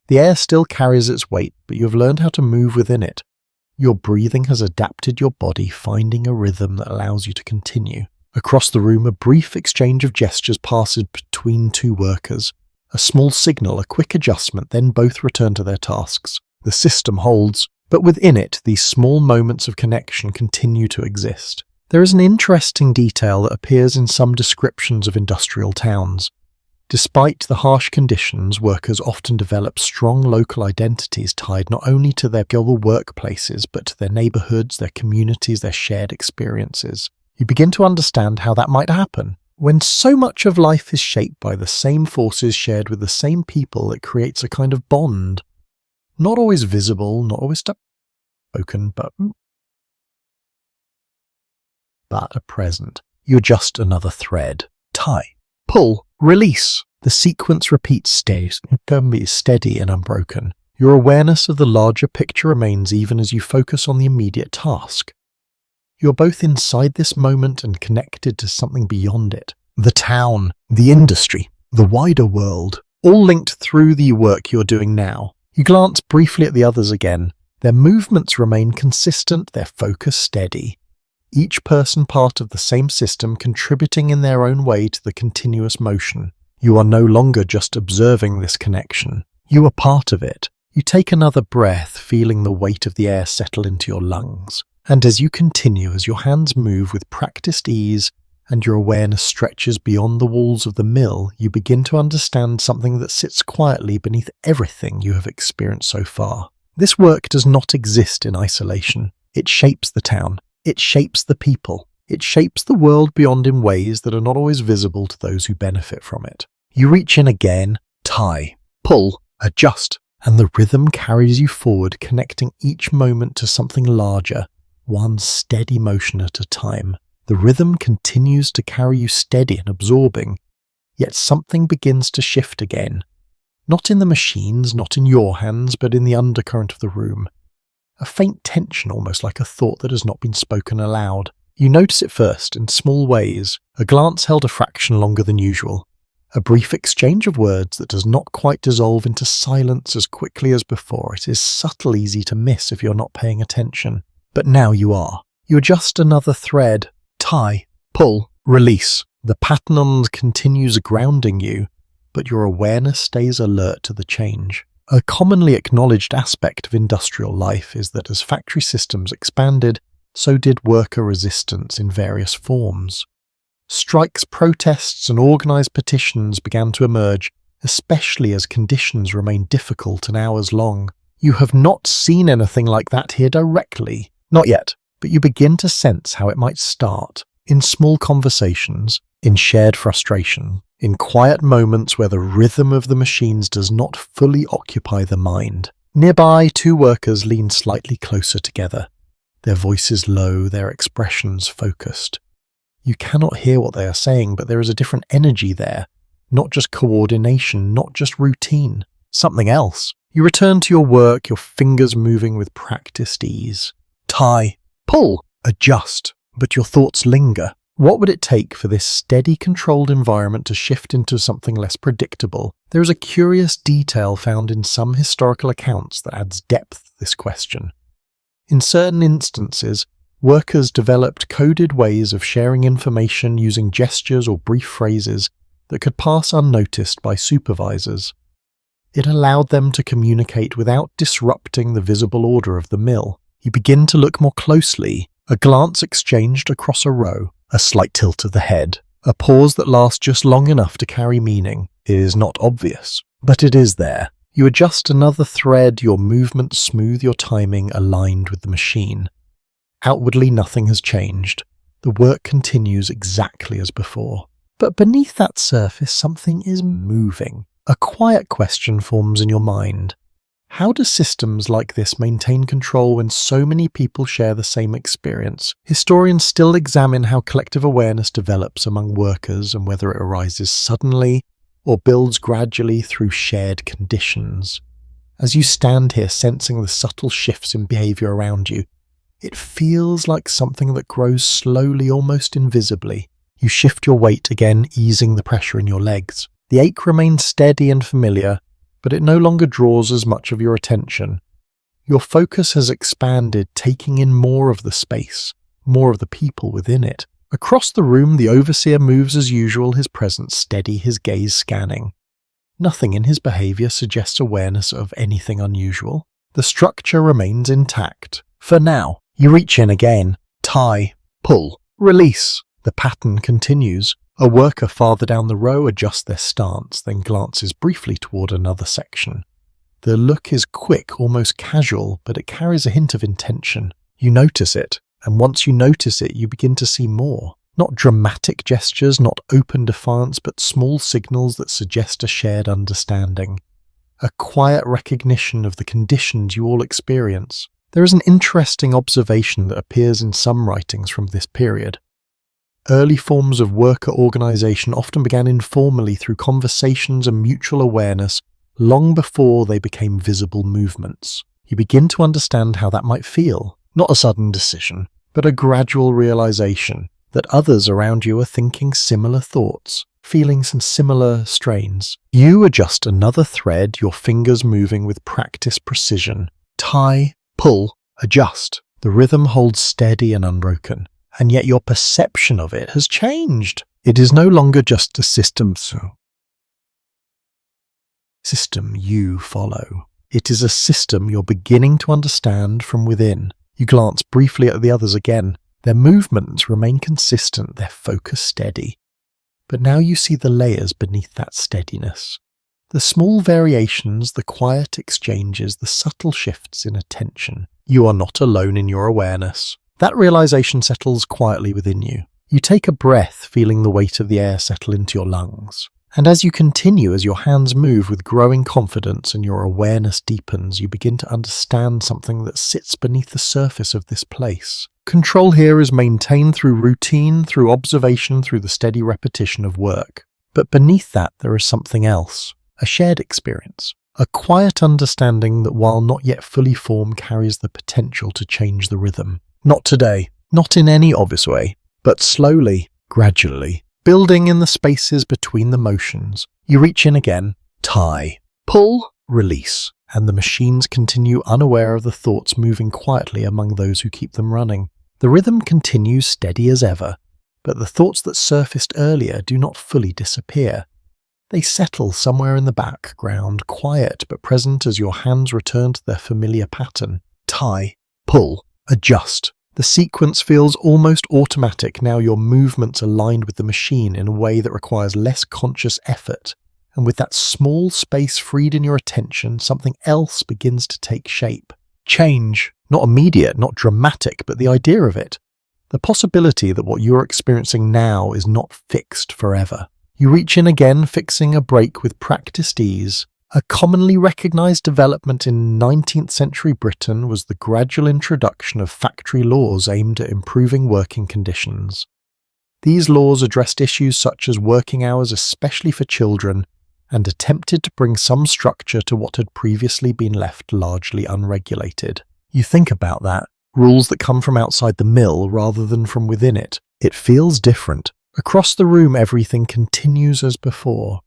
[SPEAKER 1] The air still carries its weight, but you have learned how to move within it. Your breathing has adapted your body, finding a rhythm that allows you to continue. Across the room, a brief exchange of gestures passes between two workers. A small signal, a quick adjustment, then both return to their tasks. The system holds, but within it, these small moments of connection continue to exist. There is an interesting detail that appears in some descriptions of industrial towns. Despite the harsh conditions, workers often develop strong local identities tied not only to their global workplaces, but to their neighbourhoods, their communities, their shared experiences. You begin to understand how that might happen. When so much of life is shaped by the same forces shared with the same people, it creates a kind of bond. Not always visible, not always spoken, but a present. You're just another thread. Tie, pull, release. The sequence repeats steady and unbroken. Your awareness of the larger picture remains even as you focus on the immediate task. You're both inside this moment and connected to something beyond it. The town, the industry, the wider world, all linked through the work you're doing now. You glance briefly at the others again. Their movements remain consistent, their focus steady. Each person part of the same system, contributing in their own way to the continuous motion. You are no longer just observing this connection. You are part of it. You take another breath, feeling the weight of the air settle into your lungs. And as you continue, as your hands move with practiced ease and your awareness stretches beyond the walls of the mill, you begin to understand something that sits quietly beneath everything you have experienced so far. This work does not exist in isolation. It shapes the town. It shapes the people. It shapes the world beyond in ways that are not always visible to those who benefit from it. You reach in again, tie, pull, adjust, and the rhythm carries you forward, connecting each moment to something larger, one steady motion at a time. The rhythm continues to carry you steady and absorbing, yet something begins to shift again. Not in the machines, not in your hands, but in the undercurrent of the room. A faint tension, almost like a thought that has not been spoken aloud. You notice it first, in small ways, a glance held a fraction longer than usual. A brief exchange of words that does not quite dissolve into silence as quickly as before. It is subtle, easy to miss if you're not paying attention. But now you are. You adjust another thread, tie, pull, release. The pattern continues grounding you, but your awareness stays alert to the change. A commonly acknowledged aspect of industrial life is that as factory systems expanded, so did worker resistance in various forms. Strikes, protests, and organized petitions began to emerge, especially as conditions remained difficult and hours long. You have not seen anything like that here directly. Not yet, but you begin to sense how it might start. In small conversations, in shared frustration, in quiet moments where the rhythm of the machines does not fully occupy the mind. Nearby, two workers lean slightly closer together, their voices low, their expressions focused. You cannot hear what they are saying, but there is a different energy there. Not just coordination, not just routine. Something else. You return to your work, your fingers moving with practiced ease. Tie, pull, adjust, but your thoughts linger. What would it take for this steady, controlled environment to shift into something less predictable? There is a curious detail found in some historical accounts that adds depth to this question. In certain instances, workers developed coded ways of sharing information using gestures or brief phrases that could pass unnoticed by supervisors. It allowed them to communicate without disrupting the visible order of the mill. You begin to look more closely, a glance exchanged across a row, a slight tilt of the head, a pause that lasts just long enough to carry meaning. It is not obvious, but it is there. You adjust another thread, your movements smooth, your timing aligned with the machine. Outwardly, nothing has changed. The work continues exactly as before. But beneath that surface, something is moving. A quiet question forms in your mind. How do systems like this maintain control when so many people share the same experience? Historians still examine how collective awareness develops among workers and whether it arises suddenly or builds gradually through shared conditions. As you stand here sensing the subtle shifts in behavior around you, it feels like something that grows slowly, almost invisibly. You shift your weight again, easing the pressure in your legs. The ache remains steady and familiar, but it no longer draws as much of your attention. Your focus has expanded, taking in more of the space, more of the people within it. Across the room, the overseer moves as usual, his presence steady, his gaze scanning. Nothing in his behavior suggests awareness of anything unusual. The structure remains intact. For now, you reach in again. Tie, pull, release. The pattern continues. A worker farther down the row adjusts their stance, then glances briefly toward another section. The look is quick, almost casual, but it carries a hint of intention. You notice it, and once you notice it, you begin to see more. Not dramatic gestures, not open defiance, but small signals that suggest a shared understanding. A quiet recognition of the conditions you all experience. There is an interesting observation that appears in some writings from this period. Early forms of worker organization often began informally through conversations and mutual awareness long before they became visible movements. You begin to understand how that might feel. Not a sudden decision, but a gradual realization that others around you are thinking similar thoughts, feeling some similar strains. You are just another thread, your fingers moving with practiced precision. Tie, pull, adjust. The rhythm holds steady and unbroken, and yet your perception of it has changed. It is no longer just a system you follow. It is a system you're beginning to understand from within. You glance briefly at the others again. Their movements remain consistent, their focus steady. But now you see the layers beneath that steadiness. The small variations, the quiet exchanges, the subtle shifts in attention. You are not alone in your awareness. That realization settles quietly within you. You take a breath, feeling the weight of the air settle into your lungs. And as you continue, as your hands move with growing confidence and your awareness deepens, you begin to understand something that sits beneath the surface of this place. Control here is maintained through routine, through observation, through the steady repetition of work. But beneath that, there is something else, a shared experience, a quiet understanding that while not yet fully formed carries the potential to change the rhythm. Not today, not in any obvious way, but slowly, gradually, building in the spaces between the motions. You reach in again, tie, pull, release, and the machines continue unaware of the thoughts moving quietly among those who keep them running. The rhythm continues steady as ever, but the thoughts that surfaced earlier do not fully disappear. They settle somewhere in the background, quiet but present as your hands return to their familiar pattern. Tie, pull, adjust. The sequence feels almost automatic now. Your movements aligned with the machine in a way that requires less conscious effort. And with that small space freed in your attention, something else begins to take shape. Change, not immediate, not dramatic, but the idea of it. The possibility that what you're experiencing now is not fixed forever. You reach in again, fixing a break with practiced ease. A commonly recognized development in 19th century Britain was the gradual introduction of factory laws aimed at improving working conditions. These laws addressed issues such as working hours, especially for children, and attempted to bring some structure to what had previously been left largely unregulated. You think about that, rules that come from outside the mill rather than from within it. It feels different. Across the room everything continues as before.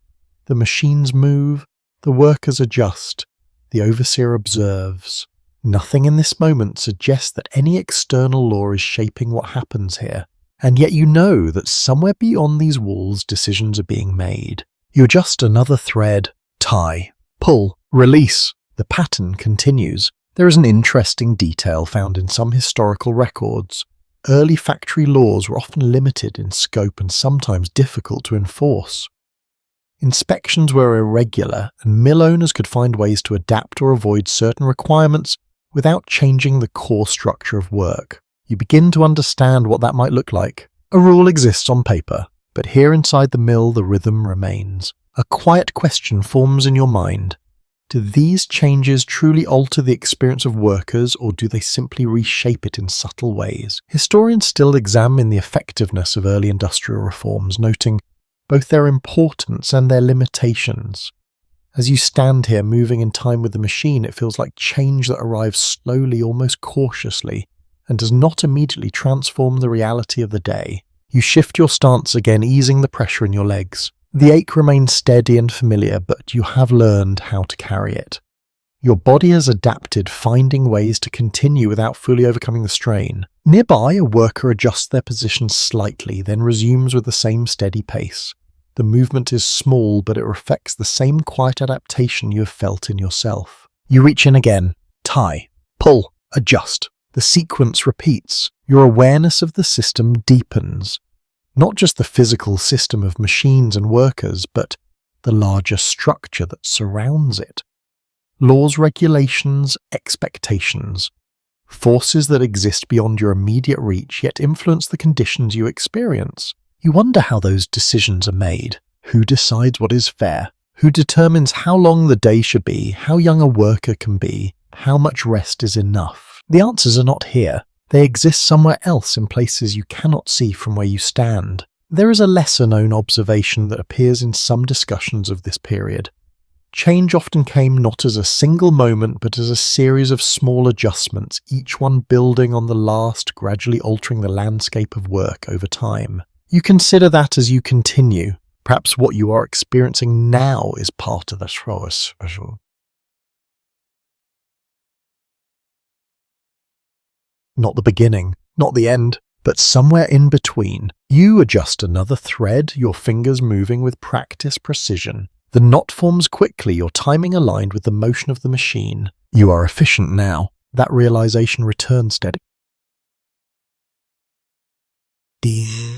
[SPEAKER 1] The machines move, the workers adjust, the overseer observes. Nothing in this moment suggests that any external law is shaping what happens here, and yet you know that somewhere beyond these walls decisions are being made. You adjust another thread, tie, pull, release. The pattern continues. There is an interesting detail found in some historical records. Early factory laws were often limited in scope and sometimes difficult to enforce. Inspections were irregular, and mill owners could find ways to adapt or avoid certain requirements without changing the core structure of work. You begin to understand what that might look like. A rule exists on paper, but here inside the mill the rhythm remains. A quiet question forms in your mind. Do these changes truly alter the experience of workers, or do they simply reshape it in subtle ways? Historians still examine the effectiveness of early industrial reforms, noting both their importance and their limitations. As you stand here moving in time with the machine, it feels like change that arrives slowly, almost cautiously, and does not immediately transform the reality of the day. You shift your stance again, easing the pressure in your legs. The ache remains steady and familiar, but you have learned how to carry it. Your body has adapted, finding ways to continue without fully overcoming the strain. Nearby, a worker adjusts their position slightly, then resumes with the same steady pace. The movement is small, but it reflects the same quiet adaptation you have felt in yourself. You reach in again, tie, pull, adjust. The sequence repeats. Your awareness of the system deepens. Not just the physical system of machines and workers, but the larger structure that surrounds it. Laws, regulations, expectations. Forces that exist beyond your immediate reach yet influence the conditions you experience. You wonder how those decisions are made. Who decides what is fair? Who determines how long the day should be, how young a worker can be, how much rest is enough? The answers are not here. They exist somewhere else in places you cannot see from where you stand. There is a lesser-known observation that appears in some discussions of this period. Change often came not as a single moment, but as a series of small adjustments, each one building on the last, gradually altering the landscape of work over time. You consider that as you continue. Perhaps what you are experiencing now is part of the process. Not the beginning, not the end, but somewhere in between. You adjust another thread, your fingers moving with practice precision. The knot forms quickly, your timing aligned with the motion of the machine. You are efficient now. That realization returns steady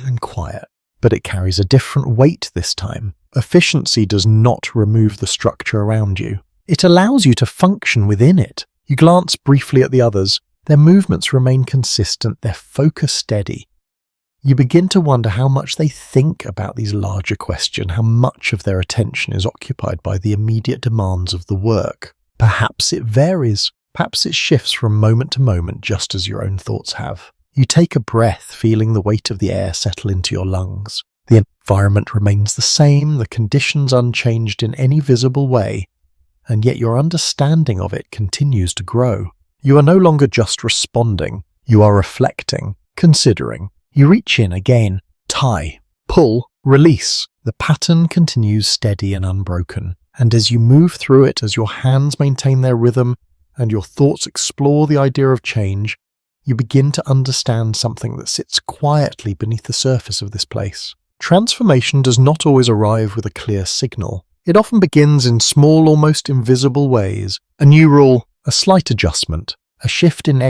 [SPEAKER 1] and quiet, but it carries a different weight this time. Efficiency does not remove the structure around you. It allows you to function within it. You glance briefly at the others. Their movements remain consistent, their focus steady. You begin to wonder how much they think about these larger questions, how much of their attention is occupied by the immediate demands of the work. Perhaps it varies. Perhaps it shifts from moment to moment, just as your own thoughts have. You take a breath, feeling the weight of the air settle into your lungs. The environment remains the same, the conditions unchanged in any visible way, and yet your understanding of it continues to grow. You are no longer just responding, you are reflecting, considering. You reach in again, tie, pull, release. The pattern continues steady and unbroken, and as you move through it, as your hands maintain their rhythm and your thoughts explore the idea of change, you begin to understand something that sits quietly beneath the surface of this place. Transformation does not always arrive with a clear signal. It often begins in small, almost invisible ways. A new rule, a slight adjustment, a shift in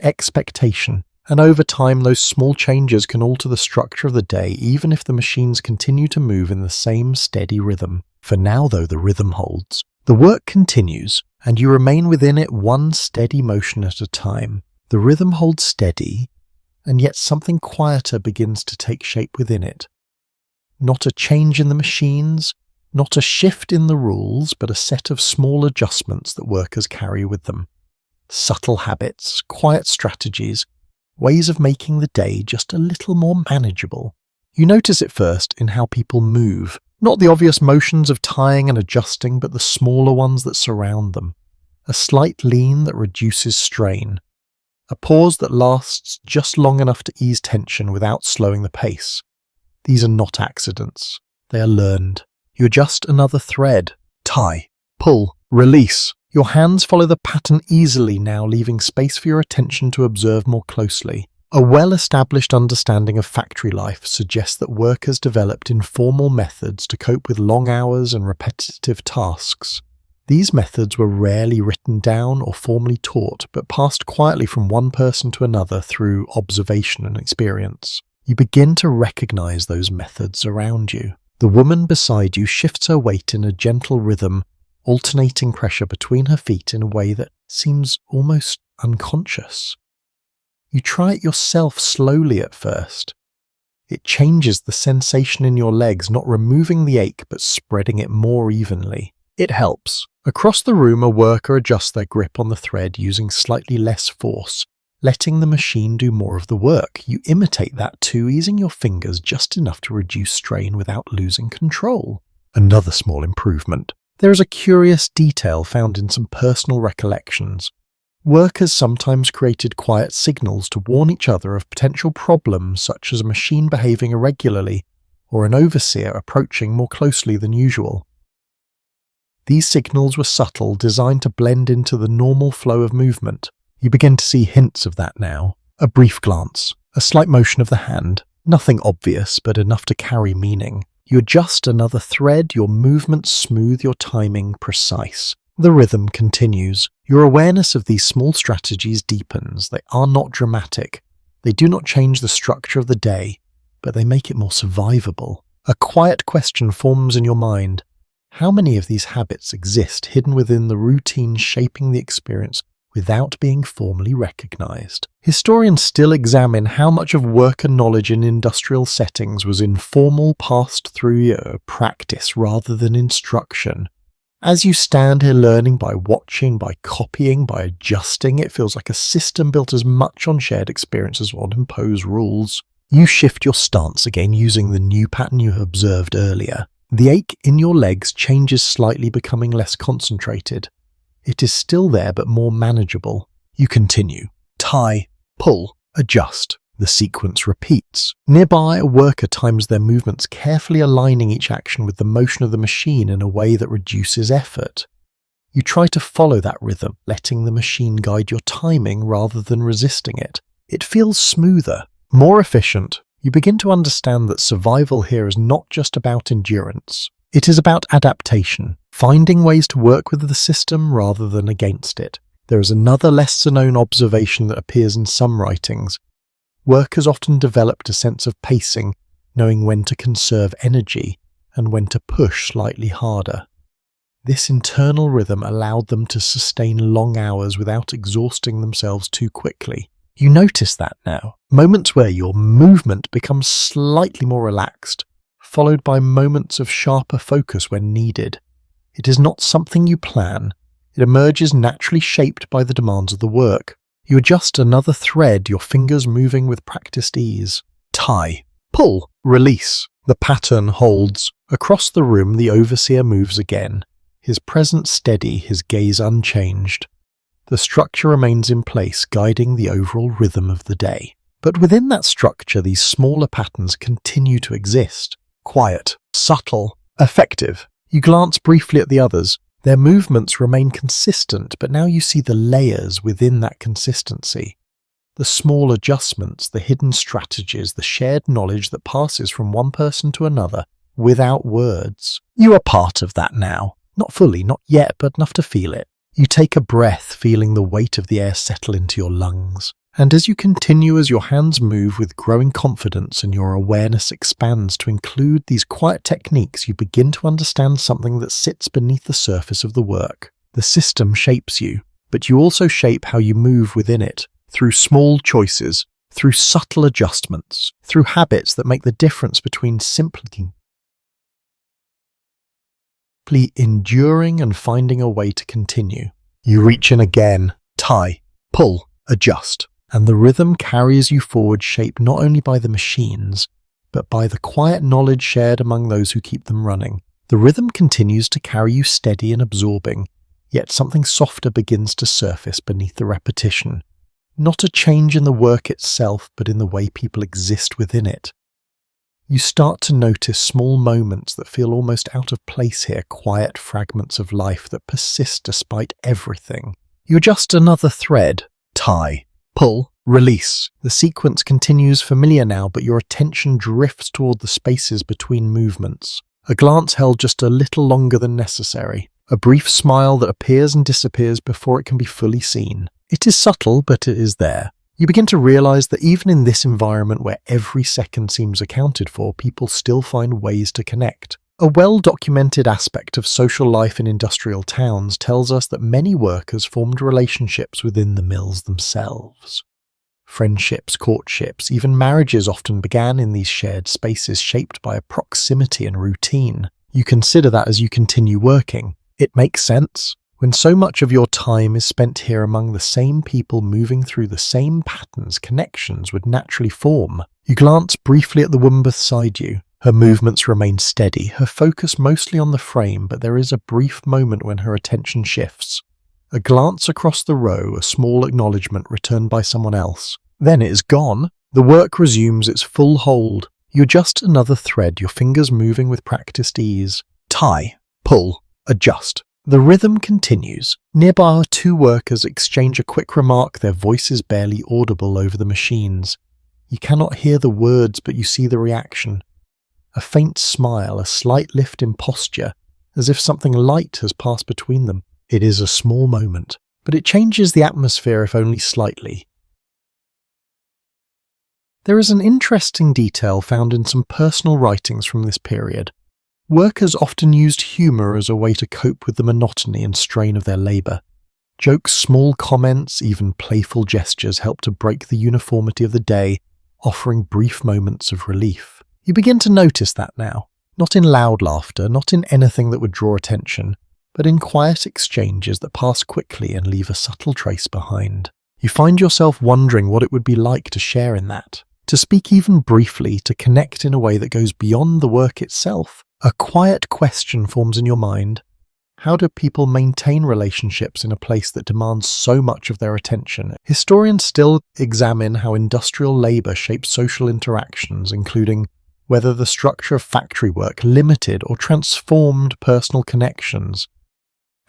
[SPEAKER 1] expectation, and over time those small changes can alter the structure of the day even if the machines continue to move in the same steady rhythm. For now though, the rhythm holds. The work continues, and you remain within it one steady motion at a time. The rhythm holds steady, and yet something quieter begins to take shape within it. Not a change in the machines, not a shift in the rules, but a set of small adjustments that workers carry with them. Subtle habits, quiet strategies, ways of making the day just a little more manageable. You notice it first in how people move, not the obvious motions of tying and adjusting, but the smaller ones that surround them. A slight lean that reduces strain. A pause that lasts just long enough to ease tension without slowing the pace. These are not accidents. They are learned. You adjust another thread, tie, pull, release. Your hands follow the pattern easily now, leaving space for your attention to observe more closely. A well-established understanding of factory life suggests that workers developed informal methods to cope with long hours and repetitive tasks. These methods were rarely written down or formally taught, but passed quietly from one person to another through observation and experience. You begin to recognize those methods around you. The woman beside you shifts her weight in a gentle rhythm, alternating pressure between her feet in a way that seems almost unconscious. You try it yourself slowly at first. It changes the sensation in your legs, not removing the ache but spreading it more evenly. It helps. Across the room, a worker adjusts their grip on the thread using slightly less force, letting the machine do more of the work. You imitate that too, easing your fingers just enough to reduce strain without losing control. Another small improvement. There is a curious detail found in some personal recollections. Workers sometimes created quiet signals to warn each other of potential problems, such as a machine behaving irregularly or an overseer approaching more closely than usual. These signals were subtle, designed to blend into the normal flow of movement. You begin to see hints of that now. A brief glance, a slight motion of the hand, nothing obvious but enough to carry meaning. You adjust another thread, your movements smooth, your timing precise. The rhythm continues. Your awareness of these small strategies deepens. They are not dramatic. They do not change the structure of the day, but they make it more survivable. A quiet question forms in your mind. How many of these habits exist hidden within the routine shaping the experience without being formally recognized? Historians still examine how much of worker knowledge in industrial settings was informal, passed through practice rather than instruction. As you stand here learning by watching, by copying, by adjusting, it feels like a system built as much on shared experience as on imposed rules. You shift your stance again using the new pattern you observed earlier. The ache in your legs changes slightly, becoming less concentrated. It is still there, but more manageable. You continue. Tie, pull, adjust. The sequence repeats. Nearby, a worker times their movements, carefully aligning each action with the motion of the machine in a way that reduces effort. You try to follow that rhythm, letting the machine guide your timing rather than resisting it. It feels smoother, more efficient. You begin to understand that survival here is not just about endurance. It is about adaptation, finding ways to work with the system rather than against it. There is another lesser-known observation that appears in some writings. Workers often developed a sense of pacing, knowing when to conserve energy and when to push slightly harder. This internal rhythm allowed them to sustain long hours without exhausting themselves too quickly. You notice that now. Moments where your movement becomes slightly more relaxed, followed by moments of sharper focus when needed. It is not something you plan. It emerges naturally, shaped by the demands of the work. You adjust another thread, your fingers moving with practiced ease. Tie, pull, release. The pattern holds. Across the room, the overseer moves again, his presence steady, his gaze unchanged. The structure remains in place, guiding the overall rhythm of the day. But within that structure, these smaller patterns continue to exist. Quiet, subtle, effective. You glance briefly at the others. Their movements remain consistent, but now you see the layers within that consistency. The small adjustments, the hidden strategies, the shared knowledge that passes from one person to another without words. You are part of that now. Not fully, not yet, but enough to feel it. You take a breath, feeling the weight of the air settle into your lungs. And as you continue, as your hands move with growing confidence and your awareness expands to include these quiet techniques, you begin to understand something that sits beneath the surface of the work. The system shapes you, but you also shape how you move within it, through small choices, through subtle adjustments, through habits that make the difference between simply enduring and finding a way to continue. You reach in again, tie, pull, adjust. And the rhythm carries you forward, shaped not only by the machines, but by the quiet knowledge shared among those who keep them running. The rhythm continues to carry you steady and absorbing, yet something softer begins to surface beneath the repetition. Not a change in the work itself, but in the way people exist within it. You start to notice small moments that feel almost out of place here, quiet fragments of life that persist despite everything. You adjust another thread, tie, pull, release. The sequence continues, familiar now, but your attention drifts toward the spaces between movements. A glance held just a little longer than necessary. A brief smile that appears and disappears before it can be fully seen. It is subtle, but it is there. You begin to realize that even in this environment where every second seems accounted for, people still find ways to connect. A well-documented aspect of social life in industrial towns tells us that many workers formed relationships within the mills themselves. Friendships, courtships, even marriages often began in these shared spaces, shaped by a proximity and routine. You consider that as you continue working. It makes sense. When so much of your time is spent here among the same people moving through the same patterns, connections would naturally form. You glance briefly at the woman beside you. Her movements remain steady, her focus mostly on the frame, but there is a brief moment when her attention shifts. A glance across the row, a small acknowledgement returned by someone else. Then it is gone. The work resumes its full hold. You adjust another thread, your fingers moving with practiced ease. Tie, pull, adjust. The rhythm continues. Nearby, two workers exchange a quick remark, their voices barely audible over the machines. You cannot hear the words, but you see the reaction. A faint smile, a slight lift in posture, as if something light has passed between them. It is a small moment, but it changes the atmosphere if only slightly. There is an interesting detail found in some personal writings from this period. Workers often used humour as a way to cope with the monotony and strain of their labour. Jokes, small comments, even playful gestures help to break the uniformity of the day, offering brief moments of relief. You begin to notice that now, not in loud laughter, not in anything that would draw attention, but in quiet exchanges that pass quickly and leave a subtle trace behind. You find yourself wondering what it would be like to share in that, to speak even briefly, to connect in a way that goes beyond the work itself. A quiet question forms in your mind. How do people maintain relationships in a place that demands so much of their attention? Historians still examine how industrial labour shapes social interactions, including whether the structure of factory work limited or transformed personal connections.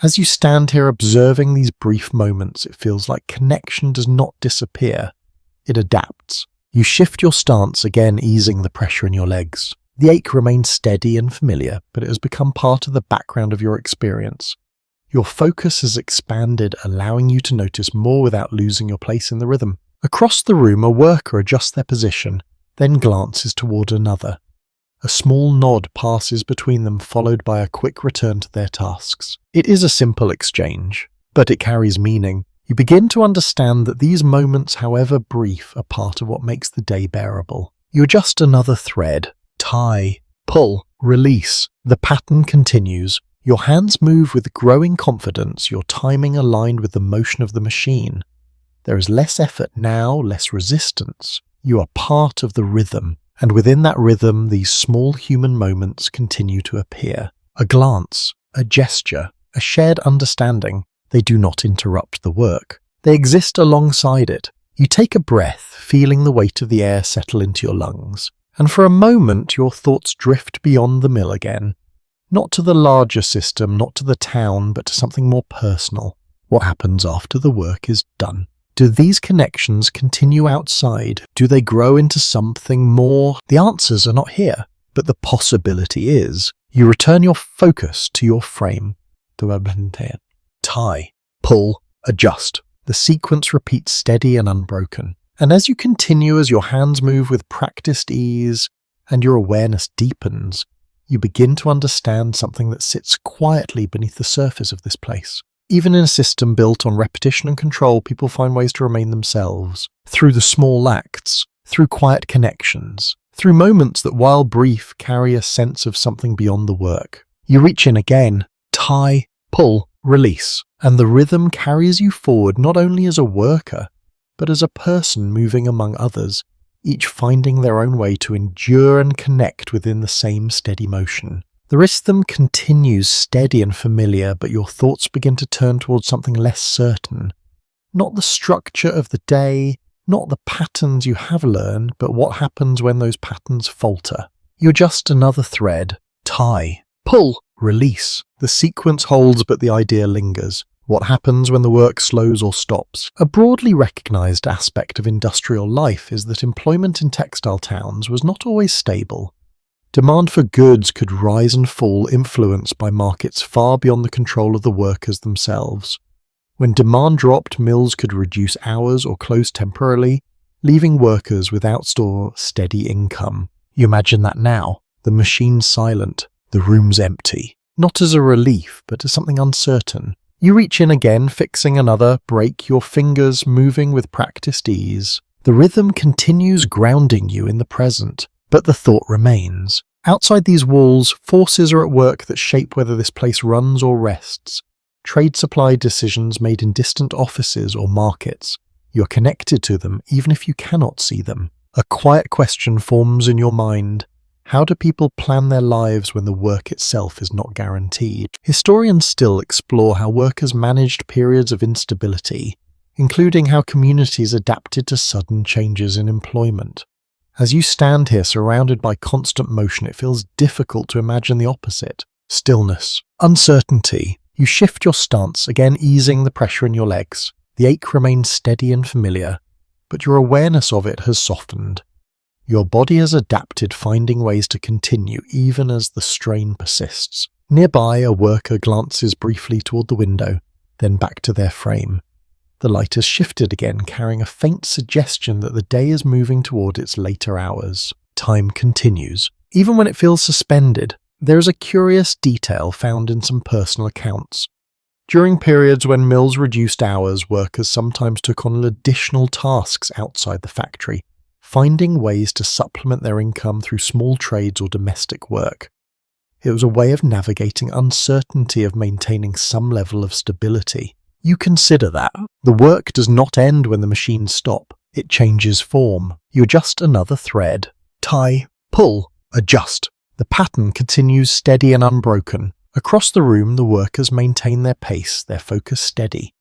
[SPEAKER 1] As you stand here observing these brief moments, it feels like connection does not disappear. It adapts. You shift your stance, again easing the pressure in your legs. The ache remains steady and familiar, but it has become part of the background of your experience. Your focus has expanded, allowing you to notice more without losing your place in the rhythm. Across the room, a worker adjusts their position, then glances toward another. A small nod passes between them, followed by a quick return to their tasks. It is a simple exchange, but it carries meaning. You begin to understand that these moments, however brief, are part of what makes the day bearable. You adjust another thread. Tie, pull, release. The pattern continues. Your hands move with growing confidence, your timing aligned with the motion of the machine. There is less effort now, less resistance. You are part of the rhythm, and within that rhythm, these small human moments continue to appear. A glance, a gesture, a shared understanding. They do not interrupt the work. They exist alongside it. You take a breath, feeling the weight of the air settle into your lungs. And for a moment, your thoughts drift beyond the mill again. Not to the larger system, not to the town, but to something more personal. What happens after the work is done? Do these connections continue outside? Do they grow into something more? The answers are not here, but the possibility is. You return your focus to your frame. Tie, pull, adjust. The sequence repeats steady and unbroken. And as you continue, as your hands move with practiced ease and your awareness deepens, you begin to understand something that sits quietly beneath the surface of this place. Even in a system built on repetition and control, people find ways to remain themselves. Through the small acts, through quiet connections, through moments that, while brief, carry a sense of something beyond the work. You reach in again, tie, pull, release, and the rhythm carries you forward not only as a worker, but as a person moving among others, each finding their own way to endure and connect within the same steady motion. The rhythm continues steady and familiar, but your thoughts begin to turn towards something less certain. Not the structure of the day, not the patterns you have learned, but what happens when those patterns falter. You adjust another thread, tie, pull, release. The sequence holds, but the idea lingers. What happens when the work slows or stops? A broadly recognised aspect of industrial life is that employment in textile towns was not always stable. Demand for goods could rise and fall, influenced by markets far beyond the control of the workers themselves. When demand dropped, mills could reduce hours or close temporarily, leaving workers without steady income. You imagine that now. The machine's silent, the room's empty. Not as a relief, but as something uncertain. You reach in again, fixing another break, your fingers moving with practiced ease. The rhythm continues grounding you in the present, but the thought remains. Outside these walls, forces are at work that shape whether this place runs or rests. Trade supply decisions made in distant offices or markets. You're connected to them, even if you cannot see them. A quiet question forms in your mind. How do people plan their lives when the work itself is not guaranteed? Historians still explore how workers managed periods of instability, including how communities adapted to sudden changes in employment. As you stand here surrounded by constant motion, it feels difficult to imagine the opposite. Stillness, uncertainty. You shift your stance, again easing the pressure in your legs. The ache remains steady and familiar, but your awareness of it has softened. Your body has adapted, finding ways to continue even as the strain persists. Nearby, a worker glances briefly toward the window, then back to their frame. The light has shifted again, carrying a faint suggestion that the day is moving toward its later hours. Time continues. Even when it feels suspended, there is a curious detail found in some personal accounts. During periods when mills reduced hours, workers sometimes took on additional tasks outside the factory, finding ways to supplement their income through small trades or domestic work. It was a way of navigating uncertainty, of maintaining some level of stability. You consider that. The work does not end when the machines stop. It changes form. You adjust another thread. Tie, pull, adjust. The pattern continues steady and unbroken. Across the room, the workers maintain their pace, their focus steady.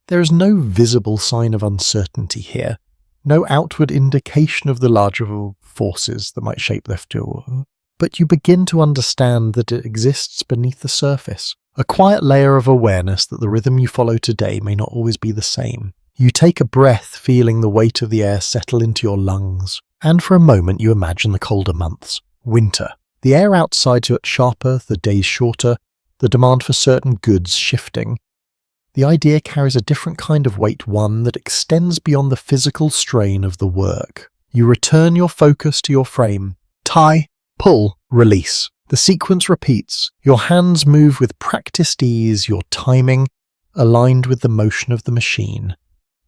[SPEAKER 1] There is no visible sign of uncertainty here, no outward indication of the larger forces that might shape their future. But you begin to understand that it exists beneath the surface, a quiet layer of awareness that the rhythm you follow today may not always be the same. You take a breath, feeling the weight of the air settle into your lungs, and for a moment you imagine the colder months, winter. The air outside gets sharper, the days shorter, the demand for certain goods shifting. The idea carries a different kind of weight, one that extends beyond the physical strain of the work. You return your focus to your frame. Tie, pull, release. The sequence repeats. Your hands move with practiced ease, your timing aligned with the motion of the machine.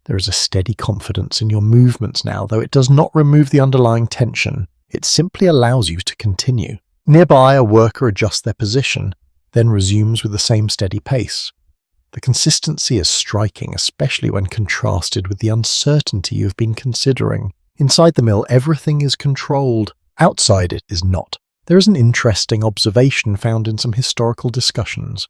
[SPEAKER 1] There is a steady confidence in your movements now, though it does not remove the underlying tension. It simply allows you to continue. Nearby, a worker adjusts their position, then resumes with the same steady pace. The consistency is striking, especially when contrasted with the uncertainty you have been considering. Inside the mill, everything is controlled. Outside it is not. There is an interesting observation found in some historical discussions.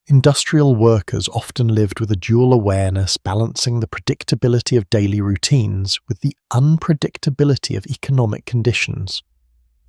[SPEAKER 1] Industrial workers often lived with a dual awareness, balancing the predictability of daily routines with the unpredictability of economic conditions.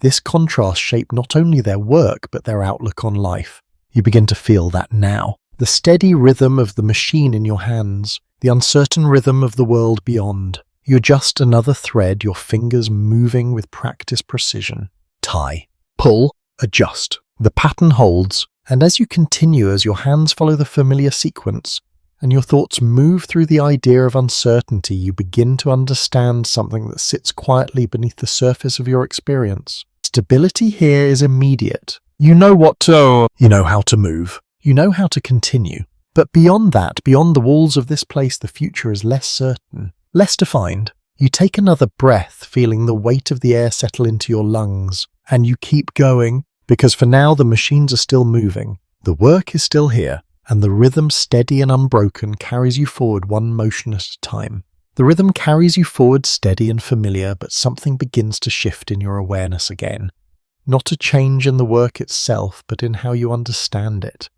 [SPEAKER 1] This contrast shaped not only their work, but their outlook on life. You begin to feel that now. The steady rhythm of the machine in your hands, the uncertain rhythm of the world beyond. You adjust another thread, your fingers moving with practiced precision. Tie, pull, adjust. The pattern holds, and as you continue, as your hands follow the familiar sequence, and your thoughts move through the idea of uncertainty, you begin to understand something that sits quietly beneath the surface of your experience. Stability here is immediate. You know what to, you know how to move. You know how to continue. But beyond that, beyond the walls of this place, the future is less certain, less defined. You take another breath, feeling the weight of the air settle into your lungs, and you keep going, because for now the machines are still moving. The work is still here, and the rhythm, steady and unbroken, carries you forward one motion at a time. The rhythm carries you forward steady and familiar, but something begins to shift in your awareness again. Not a change in the work itself, but in how you understand it.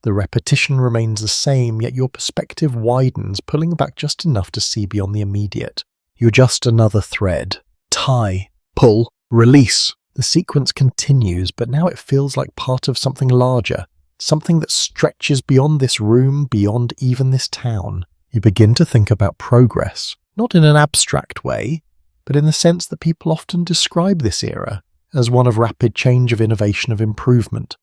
[SPEAKER 1] The repetition remains the same, yet your perspective widens, pulling back just enough to see beyond the immediate. You adjust another thread. Tie, pull, release. The sequence continues, but now it feels like part of something larger, something that stretches beyond this room, beyond even this town. You begin to think about progress, not in an abstract way, but in the sense that people often describe this era as one of rapid change, of innovation, of improvement.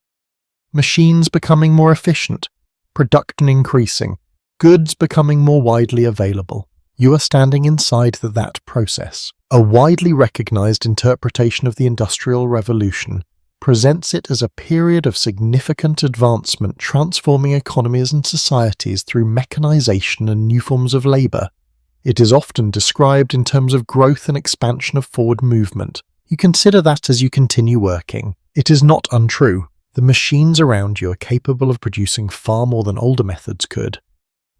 [SPEAKER 1] Machines becoming more efficient, production increasing, goods becoming more widely available. You are standing inside that process. A widely recognized interpretation of the Industrial Revolution presents it as a period of significant advancement, transforming economies and societies through mechanization and new forms of labor. It is often described in terms of growth and expansion of forward movement. You consider that as you continue working. It is not untrue. The machines around you are capable of producing far more than older methods could.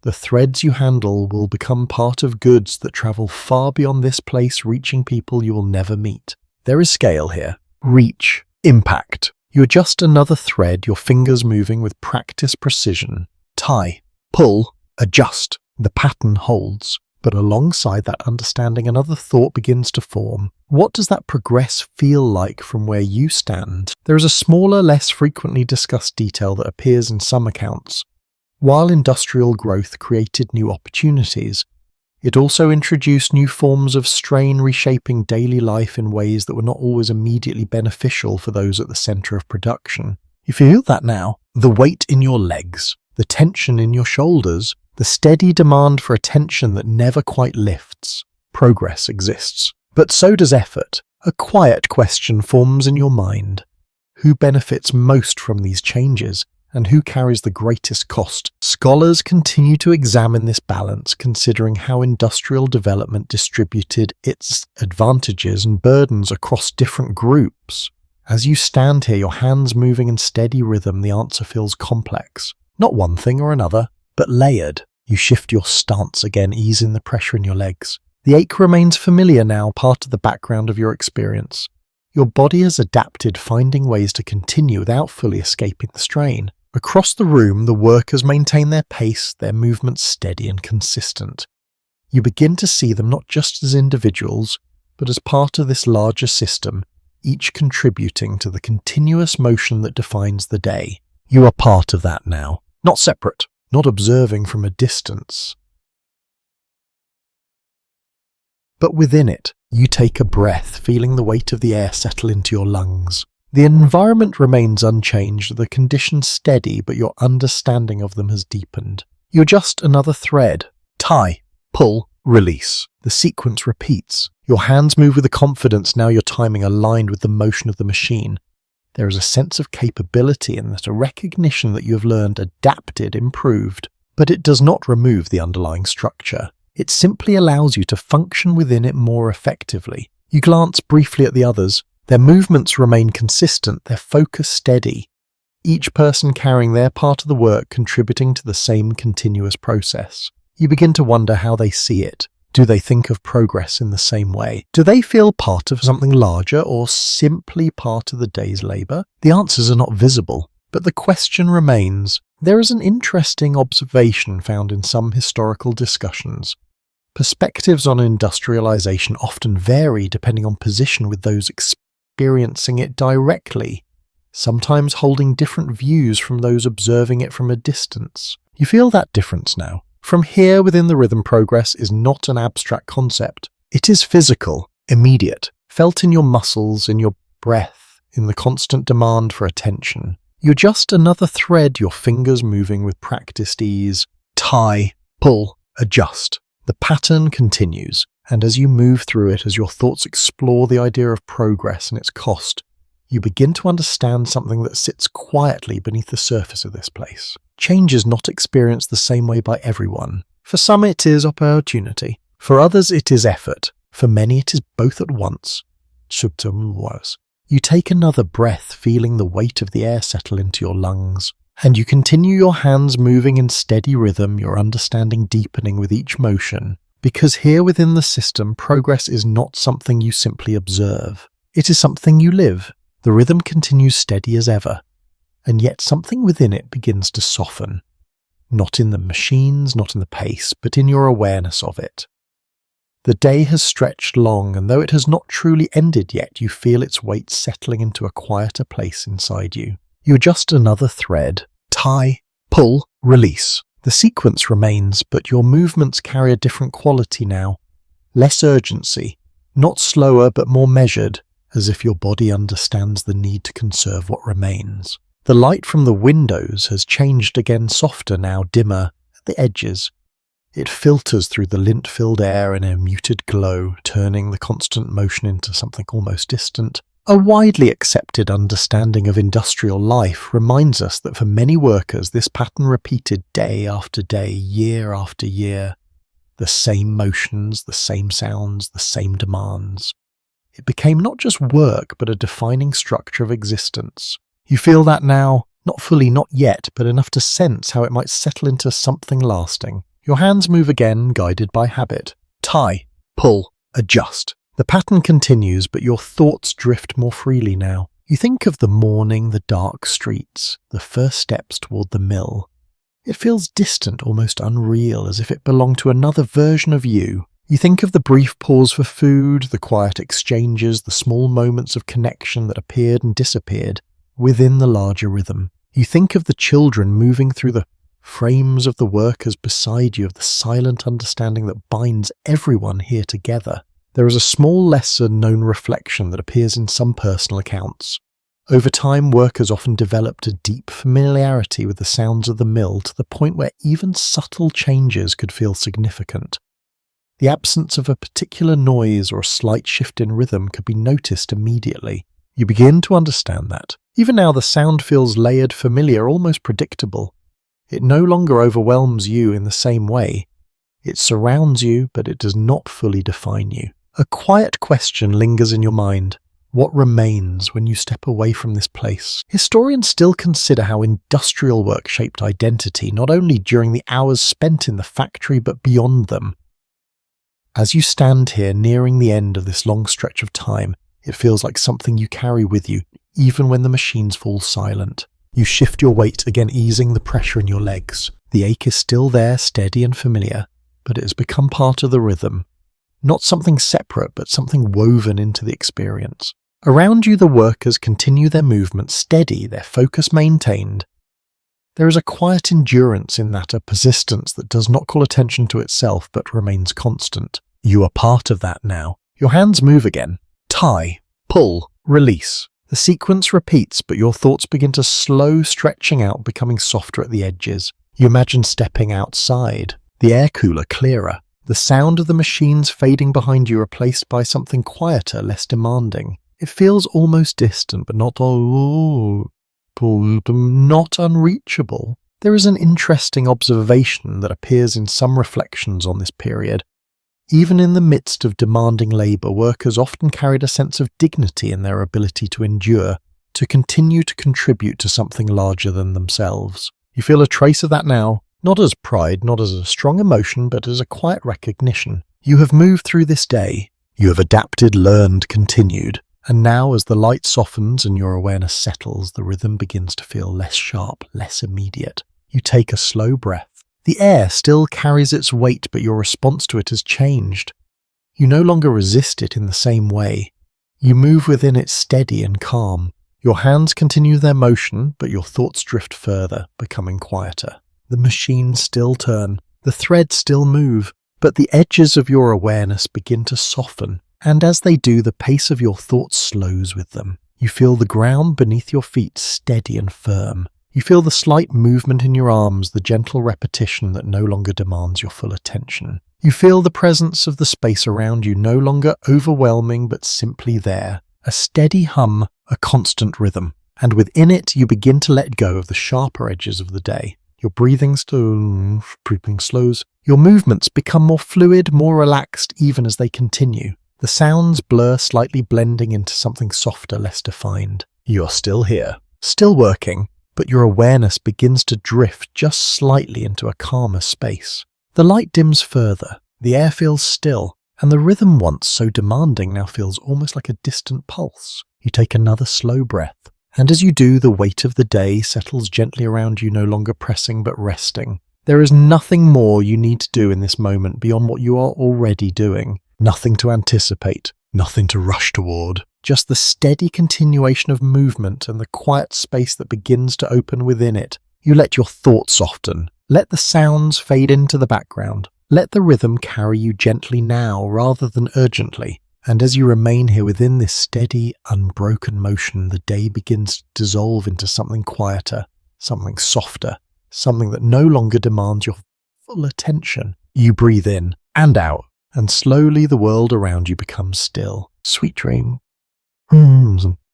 [SPEAKER 1] The threads you handle will become part of goods that travel far beyond this place, reaching people you will never meet. There is scale here. Reach. Impact. You adjust another thread, your fingers moving with practiced precision. Tie. Pull. Adjust. The pattern holds. But alongside that understanding, another thought begins to form. What does that progress feel like from where you stand? There is a smaller, less frequently discussed detail that appears in some accounts. While industrial growth created new opportunities, it also introduced new forms of strain, reshaping daily life in ways that were not always immediately beneficial for those at the center of production. You feel that now. The weight in your legs, the tension in your shoulders, the steady demand for attention that never quite lifts. Progress exists, but so does effort. A quiet question forms in your mind. Who benefits most from these changes, and who carries the greatest cost? Scholars continue to examine this balance, considering how industrial development distributed its advantages and burdens across different groups. As you stand here, your hands moving in steady rhythm, the answer feels complex. Not one thing or another, but layered. You shift your stance again, easing the pressure in your legs. The ache remains familiar now, part of the background of your experience. Your body has adapted, finding ways to continue without fully escaping the strain. Across the room, the workers maintain their pace, their movements steady and consistent. You begin to see them not just as individuals, but as part of this larger system, each contributing to the continuous motion that defines the day. You are part of that now, not separate, not observing from a distance. But within it, you take a breath, feeling the weight of the air settle into your lungs. The environment remains unchanged, the conditions steady, but your understanding of them has deepened. You adjust another thread. Tie, pull, release. The sequence repeats. Your hands move with a confidence now your timing aligned with the motion of the machine. There is a sense of capability in that, a recognition that you have learned, adapted, improved. But it does not remove the underlying structure. It simply allows you to function within it more effectively. You glance briefly at the others. Their movements remain consistent, their focus steady. Each person carrying their part of the work, contributing to the same continuous process. You begin to wonder how they see it. Do they think of progress in the same way? Do they feel part of something larger or simply part of the day's labour? The answers are not visible, but the question remains. There is an interesting observation found in some historical discussions. Perspectives on industrialization often vary depending on position with those experiencing it directly, sometimes holding different views from those observing it from a distance. You feel that difference now. From here within the rhythm, progress is not an abstract concept. It is physical, immediate, felt in your muscles, in your breath, in the constant demand for attention. You adjust another thread, your fingers moving with practiced ease. Tie, pull, adjust. The pattern continues, and as you move through it, as your thoughts explore the idea of progress and its cost, you begin to understand something that sits quietly beneath the surface of this place. Change is not experienced the same way by everyone. For some it is opportunity. For others it is effort. For many it is both at once. You take another breath, feeling the weight of the air settle into your lungs. And you continue, your hands moving in steady rhythm, your understanding deepening with each motion. Because here within the system, progress is not something you simply observe. It is something you live. The rhythm continues steady as ever. And yet something within it begins to soften. Not in the machines, not in the pace, but in your awareness of it. The day has stretched long, and though it has not truly ended yet, you feel its weight settling into a quieter place inside you. You adjust another thread. Tie, pull, release. The sequence remains, but your movements carry a different quality now. Less urgency, not slower but more measured, as if your body understands the need to conserve what remains. The light from the windows has changed again, softer now, dimmer at the edges. It filters through the lint-filled air in a muted glow, turning the constant motion into something almost distant. A widely accepted understanding of industrial life reminds us that for many workers this pattern repeated day after day, year after year. The same motions, the same sounds, the same demands. It became not just work, but a defining structure of existence. You feel that now, not fully, not yet, but enough to sense how it might settle into something lasting. Your hands move again, guided by habit. Tie, pull, adjust. The pattern continues, but your thoughts drift more freely now. You think of the morning, the dark streets, the first steps toward the mill. It feels distant, almost unreal, as if it belonged to another version of you. You think of the brief pause for food, the quiet exchanges, the small moments of connection that appeared and disappeared within the larger rhythm. You think of the children moving through the frames of the workers beside you, of the silent understanding that binds everyone here together. There is a small, lesser-known reflection that appears in some personal accounts. Over time, workers often developed a deep familiarity with the sounds of the mill to the point where even subtle changes could feel significant. The absence of a particular noise or a slight shift in rhythm could be noticed immediately. You begin to understand that. Even now the sound feels layered, familiar, almost predictable. It no longer overwhelms you in the same way. It surrounds you, but it does not fully define you. A quiet question lingers in your mind. What remains when you step away from this place? Historians still consider how industrial work shaped identity, not only during the hours spent in the factory, but beyond them. As you stand here nearing the end of this long stretch of time, It feels like something you carry with you, even when the machines fall silent. You shift your weight, again easing the pressure in your legs. The ache is still there, steady and familiar, but it has become part of the rhythm. Not something separate, but something woven into the experience. Around you, the workers continue their movement steady, their focus maintained. There is a quiet endurance in that, a persistence that does not call attention to itself but remains constant. You are part of that now. Your hands move again. Tie, pull, release. The sequence repeats, but your thoughts begin to slow, stretching out, becoming softer at the edges. You imagine stepping outside, the air cooler clearer, the sound of the machines fading behind you replaced by something quieter, less demanding. It feels almost distant, but not unreachable. There is an interesting observation that appears in some reflections on this period. Even in the midst of demanding labour, workers often carried a sense of dignity in their ability to endure, to continue to contribute to something larger than themselves. You feel a trace of that now, not as pride, not as a strong emotion, but as a quiet recognition. You have moved through this day. You have adapted, learned, continued. And now, as the light softens and your awareness settles, the rhythm begins to feel less sharp, less immediate. You take a slow breath. The air still carries its weight, but your response to it has changed. You no longer resist it in the same way. You move within it steady and calm. Your hands continue their motion, but your thoughts drift further, becoming quieter. The machines still turn, the threads still move, but the edges of your awareness begin to soften, and as they do, the pace of your thoughts slows with them. You feel the ground beneath your feet steady and firm. You feel the slight movement in your arms, the gentle repetition that no longer demands your full attention. You feel the presence of the space around you, no longer overwhelming but simply there. A steady hum, a constant rhythm. And within it, you begin to let go of the sharper edges of the day. Your breathing slows. Your movements become more fluid, more relaxed, even as they continue. The sounds blur, slightly blending into something softer, less defined. You're still here, still working, but your awareness begins to drift just slightly into a calmer space. The light dims further, the air feels still, and the rhythm once so demanding now feels almost like a distant pulse. You take another slow breath, and as you do, the weight of the day settles gently around you, no longer pressing but resting. There is nothing more you need to do in this moment beyond what you are already doing. Nothing to anticipate, nothing to rush toward. Just the steady continuation of movement and the quiet space that begins to open within it. You let your thoughts soften. Let the sounds fade into the background. Let the rhythm carry you gently now rather than urgently. And as you remain here within this steady, unbroken motion, the day begins to dissolve into something quieter, something softer, something that no longer demands your full attention. You breathe in and out, and slowly the world around you becomes still. Sweet dream.